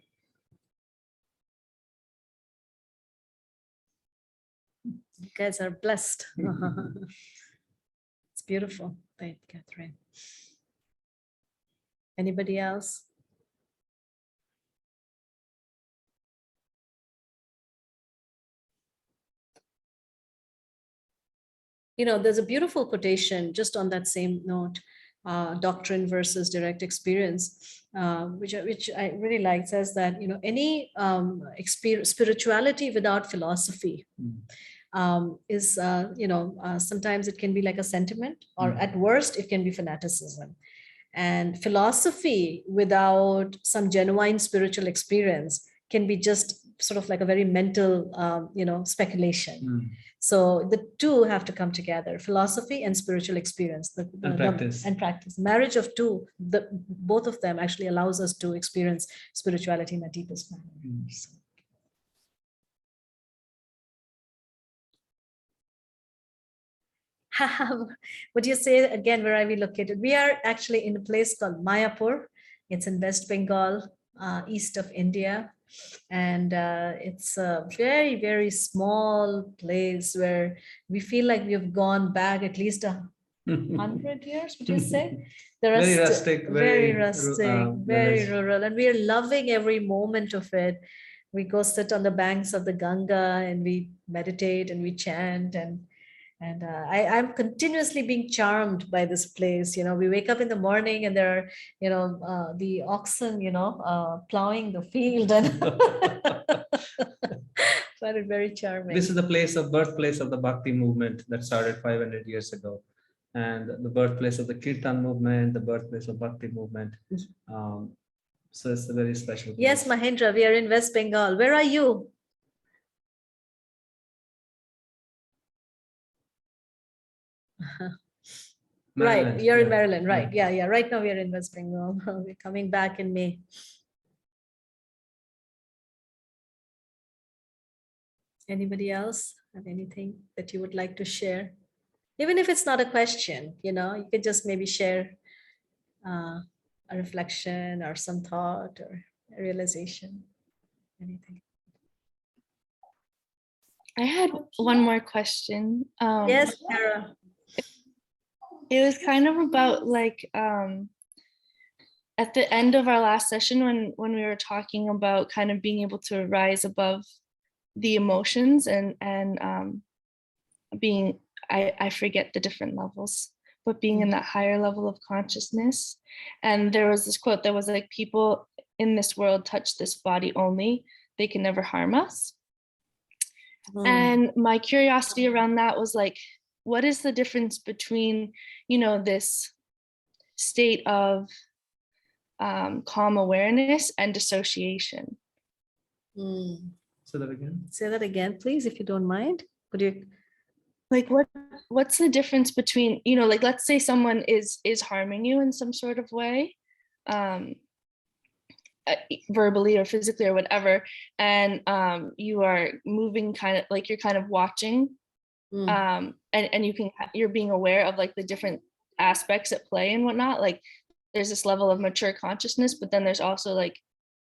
You guys are blessed. It's beautiful. Thank you, Catherine. Anybody else? There's a beautiful quotation just on that same note, doctrine versus direct experience, which I really like. It says that, any spirituality without philosophy is, sometimes it can be like a sentiment, or at worst, it can be fanaticism. And philosophy without some genuine spiritual experience can be just sort of like a very mental, speculation. So the two have to come together: philosophy and spiritual experience, and practice. And practice. Marriage of two, both of them actually allows us to experience spirituality in the deepest manner. So. Would you say again, where are we located? We are actually in a place called Mayapur. It's in West Bengal, east of India. And it's a very, very small place where we feel like we've gone back at least 100 years, would you say? There are Very rustic, very very, rustic, very village. rural, and we are loving every moment of it. We go sit on the banks of the Ganga and we meditate and we chant, and I'm continuously being charmed by this place. We wake up in the morning and there are, the oxen, plowing the field, and find it very charming. This is the birthplace of the Bhakti movement that started 500 years ago. And the birthplace of the Kirtan movement, the birthplace of Bhakti movement. So it's a very special place. Yes, Mahendra, we are in West Bengal. Where are you? Right, Maryland, you're in yeah. Maryland, right? Yeah. Yeah. Right now we are in West Bengal. We're coming back in May. Anybody else have anything that you would like to share? Even if it's not a question, you could just maybe share a reflection or some thought or a realization, anything. I had one more question. Yes, Sarah. It was kind of about like at the end of our last session when we were talking about kind of being able to rise above the emotions and being, I forget the different levels, but being in that higher level of consciousness. And there was this quote that was like, people in this world touch this body only, they can never harm us. And my curiosity around that was like, what is the difference between, this state of calm awareness and dissociation? Say that again. Say that again, please, if you don't mind. Could you? Like, what's the difference between, like, let's say someone is harming you in some sort of way, verbally or physically or whatever, and you are moving kind of like you're kind of watching, and you're being aware of like the different aspects at play and whatnot. Like there's this level of mature consciousness, but then there's also like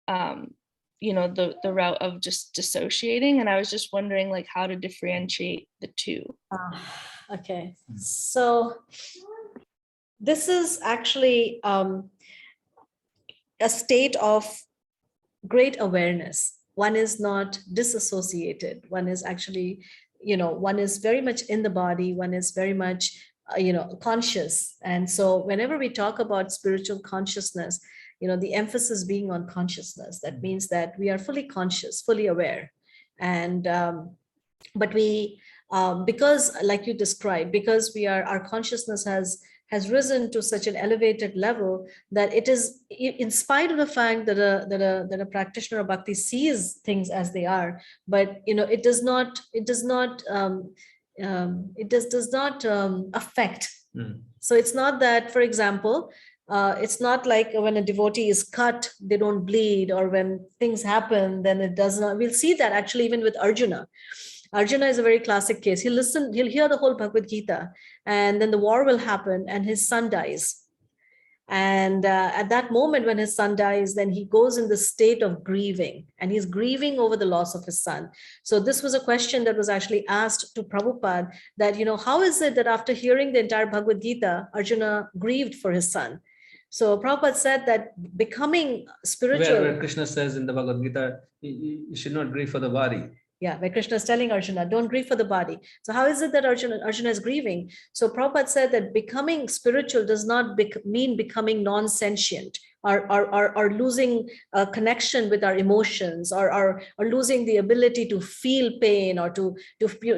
the route of just dissociating. And I was just wondering like how to differentiate the two. Okay, so this is actually a state of great awareness. One is not disassociated. One is actually, one is very much in the body. One is very much, conscious. And so whenever we talk about spiritual consciousness, the emphasis being on consciousness, that means that we are fully conscious, fully aware. And, but we, because like you described, because our consciousness has risen to such an elevated level that it is, in spite of the fact that a practitioner of bhakti sees things as they are, but it does not affect. So it's not that, for example, it's not like when a devotee is cut, they don't bleed, or when things happen, then it does not. We'll see that actually even with Arjuna. Arjuna is a very classic case. He'll hear the whole Bhagavad Gita, and then the war will happen and his son dies. And at that moment when his son dies, then he goes in the state of grieving, and he's grieving over the loss of his son. So this was a question that was actually asked to Prabhupada, that, how is it that after hearing the entire Bhagavad Gita, Arjuna grieved for his son? So Prabhupada said that becoming spiritual. Where Krishna says in the Bhagavad Gita, you should not grieve for the body. Yeah, where Krishna is telling Arjuna, don't grieve for the body. So how is it that Arjuna is grieving? So Prabhupada said that becoming spiritual does not mean becoming non-sentient or losing a connection with our emotions, or losing the ability to feel pain or to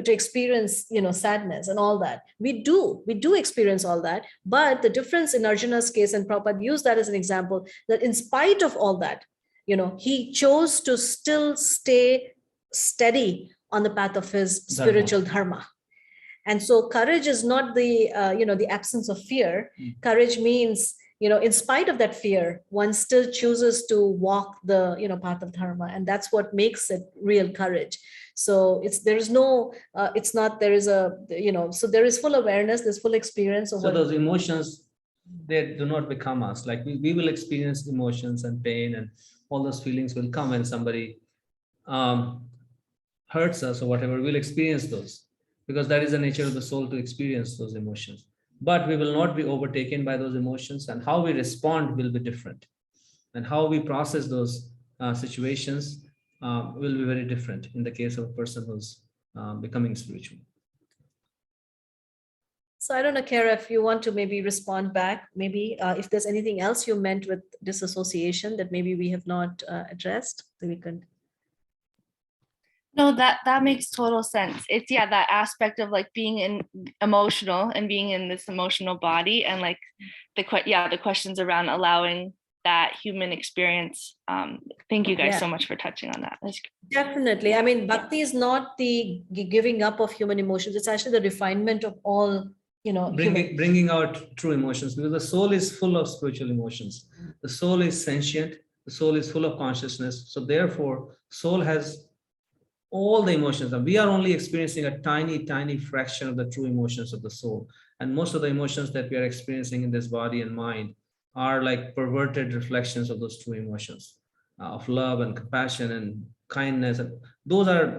experience, sadness and all that. We do experience all that. But the difference in Arjuna's case, and Prabhupada used that as an example, that in spite of all that, he chose to still stay steady on the path of his spiritual dharma. And so courage is not the the absence of fear. Courage means in spite of that fear, one still chooses to walk the, path of dharma. And that's what makes it real courage. So there's no, it's not, there is a, so there is full awareness, there's full experience of So what. those emotions, they do not become us. Like we will experience emotions and pain, and all those feelings will come when somebody hurts us or whatever. We'll experience those, because that is the nature of the soul, to experience those emotions. But we will not be overtaken by those emotions, and how we respond will be different, and how we process those situations will be very different in the case of a person who's becoming spiritual. So I don't know, Kara, if you want to maybe respond back, maybe if there's anything else you meant with disassociation that maybe we have not addressed, then we could. No, that makes total sense. It's that aspect of like being emotional and being in this emotional body, and like the questions around allowing that human experience. Thank you guys so much for touching on that. Definitely. I mean, bhakti is not the giving up of human emotions. It's actually the refinement of all, bringing out true emotions, because the soul is full of spiritual emotions. The soul is sentient. The soul is full of consciousness. So therefore, soul has all the emotions, and we are only experiencing a tiny fraction of the true emotions of the soul. And most of the emotions that we are experiencing in this body and mind are like perverted reflections of those true emotions of love and compassion and kindness. And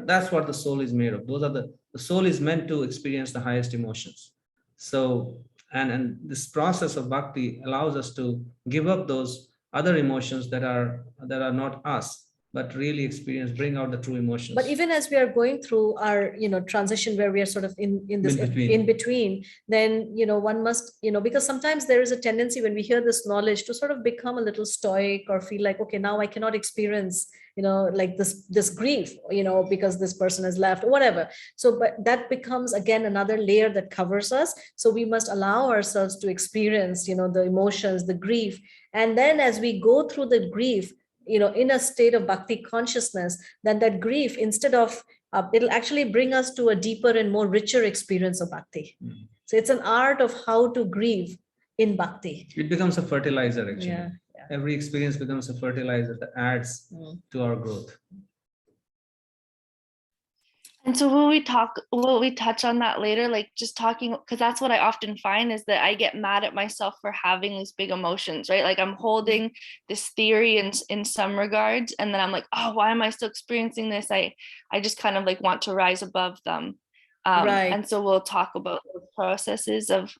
that's what the soul is made of. The soul is meant to experience the highest emotions. So, and this process of bhakti allows us to give up those other emotions that are not us, but really bring out the true emotions. But even as we are going through our, transition where we are sort of in this in between, then, one must, because sometimes there is a tendency when we hear this knowledge to sort of become a little stoic, or feel like, okay, now I cannot experience, like this grief, because this person has left or whatever. So, but that becomes again another layer that covers us. So we must allow ourselves to experience, the emotions, the grief. And then as we go through the grief, in a state of bhakti consciousness, then that grief, instead of, it'll actually bring us to a deeper and more richer experience of bhakti. So it's an art of how to grieve in bhakti. It becomes a fertilizer, actually. Yeah. Every experience becomes a fertilizer that adds to our growth. And so will we touch on that later? Like just talking, because that's what I often find, is that I get mad at myself for having these big emotions, right? Like I'm holding this theory in some regards, and then I'm like, oh, why am I still experiencing this? I just kind of like want to rise above them. Right. And so we'll talk about the processes of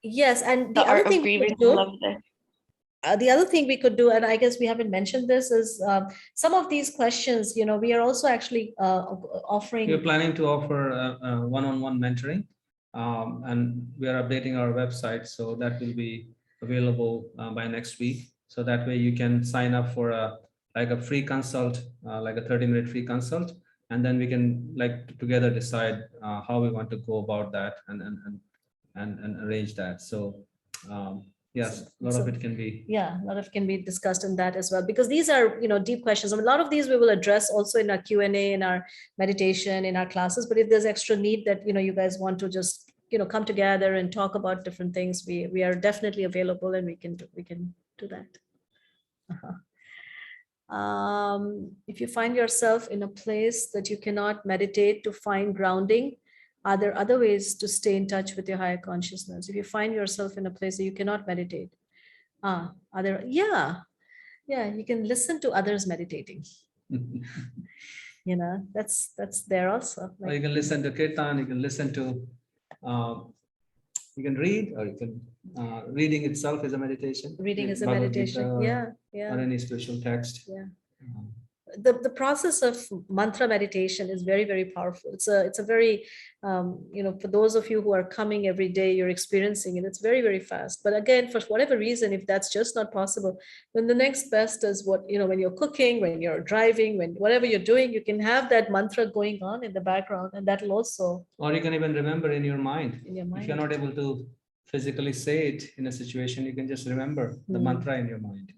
yes, and the art of grieving. The other thing we could do, and I guess we haven't mentioned this, is some of these questions, we are also actually offering. We're planning to offer one-on-one mentoring, and we are updating our website, so that will be available by next week. So that way you can sign up for a free consult, like a 30-minute free consult, and then we can together decide how we want to go about that and arrange that. So. Yes, a lot of it can be. Yeah, a lot of it can be discussed in that as well, because these are, deep questions. I mean, a lot of these we will address also in our Q&A, in our meditation, in our classes. But if there's extra need that, you guys want to just, come together and talk about different things, we are definitely available, and we can do that. If you find yourself in a place that you cannot meditate to find grounding, are there other ways to stay in touch with your higher consciousness? If you find yourself in a place that you cannot meditate, are there? Yeah, you can listen to others meditating. That's there also. Or you can listen to kirtan. You can listen to. You can read, or you can reading itself is a meditation. Reading is a Bhagavad meditation. Gita, Yeah. Or any spiritual text. Yeah. The process of mantra meditation is very, very powerful. It's a very, for those of you who are coming every day, you're experiencing it. It's very, very fast. But again, for whatever reason, if that's just not possible, then the next best is when you're cooking, when you're driving, when whatever you're doing, you can have that mantra going on in the background, and that'll also. Or you can even remember in your mind. In your mind. If you're not able to physically say it in a situation, you can just remember the mantra in your mind.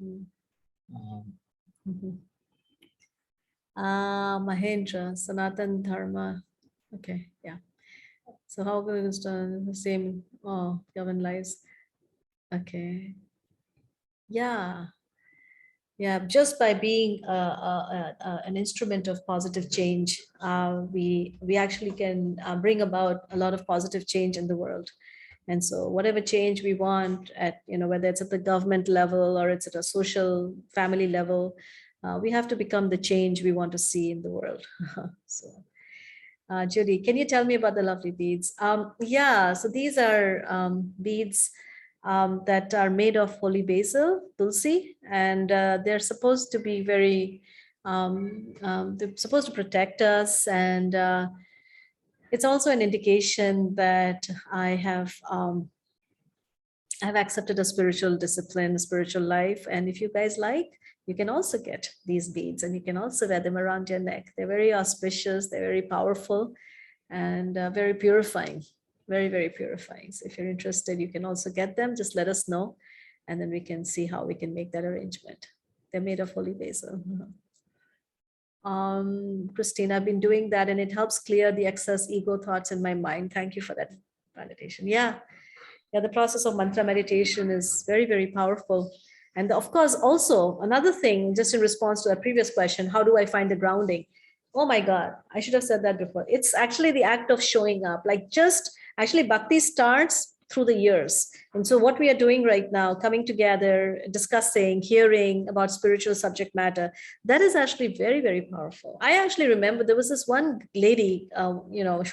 Mahendra, Sanatan Dharma. Okay, yeah. So how goes the same? Oh, Kevin lies. Okay. Yeah. Yeah, just by being an instrument of positive change, we actually can bring about a lot of positive change in the world. And so, whatever change we want, at whether it's at the government level or it's at a social family level, we have to become the change we want to see in the world. So, Judy, can you tell me about the lovely beads? Yeah, so these are beads that are made of holy basil, tulsi, and they're supposed to be they're supposed to protect us. And it's also an indication that I've accepted a spiritual discipline, a spiritual life. And if you guys like, you can also get these beads and you can also wear them around your neck. They're very auspicious, they're very powerful, and very purifying, very, very purifying. So if you're interested, you can also get them. Just let us know, and then we can see how we can make that arrangement. They're made of holy basil. Christine, I've been doing that and it helps clear the excess ego thoughts in my mind. Thank you for that validation. Yeah. Yeah, the process of mantra meditation is very, very powerful. And of course, also another thing, just in response to a previous question, how do I find the grounding? Oh my God, I should have said that before. It's actually the act of showing up. Like just actually bhakti starts through the years. And so what we are doing right now, coming together, discussing, hearing about spiritual subject matter, that is actually very, very powerful. I actually remember there was this one lady, who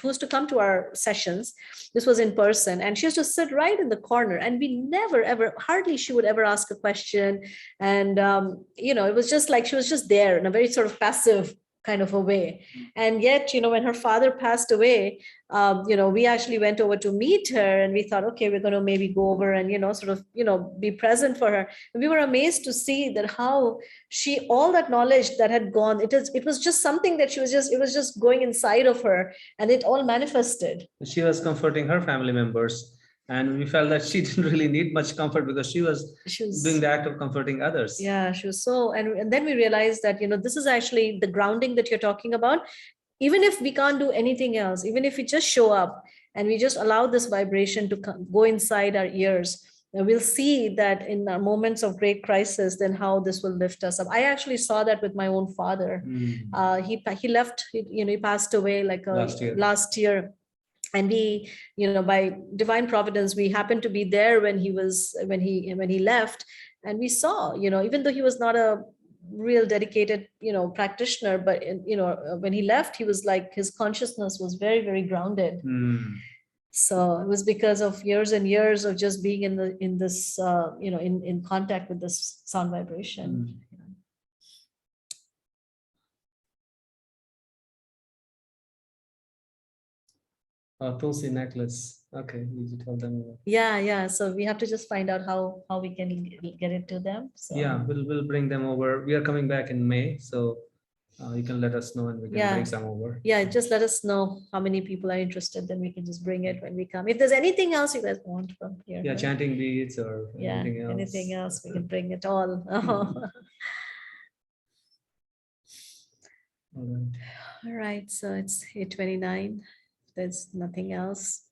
used to come to our sessions. This was in person, and she used to sit right in the corner, and we never, ever, hardly she would ever ask a question. And, it was just like she was just there in a very sort of passive kind of a way. And yet, when her father passed away, we actually went over to meet her, and we thought, okay, we're going to maybe go over and, be present for her. And we were amazed to see that how all that knowledge that had gone, it was just something that it was just going inside of her, and it all manifested. She was comforting her family members, and we felt that she didn't really need much comfort because she was doing the act of comforting others. Yeah, she was so, and then we realized that, this is actually the grounding that you're talking about. Even if we can't do anything else, even if we just show up and we just allow this vibration to go inside our ears, we'll see that in our moments of great crisis, then how this will lift us up. I actually saw that with my own father. He left, he passed away like last year. And we, by divine providence, we happened to be there when he left. And we saw, even though he was not a real dedicated, practitioner, but, when he left, he was like, his consciousness was very, very grounded. So it was because of years and years of just being in this, in contact with this sound vibration. Tulsi necklace. Okay, you tell them. Yeah. So we have to just find out how we can get it to them. So. Yeah, we'll bring them over. We are coming back in May, so you can let us know and we can bring some over. Yeah, just let us know how many people are interested, then we can just bring it when we come. If there's anything else you guys want from here. Yeah, chanting beads or anything else, we can bring it all. All right, so it's 8:29. There's nothing else.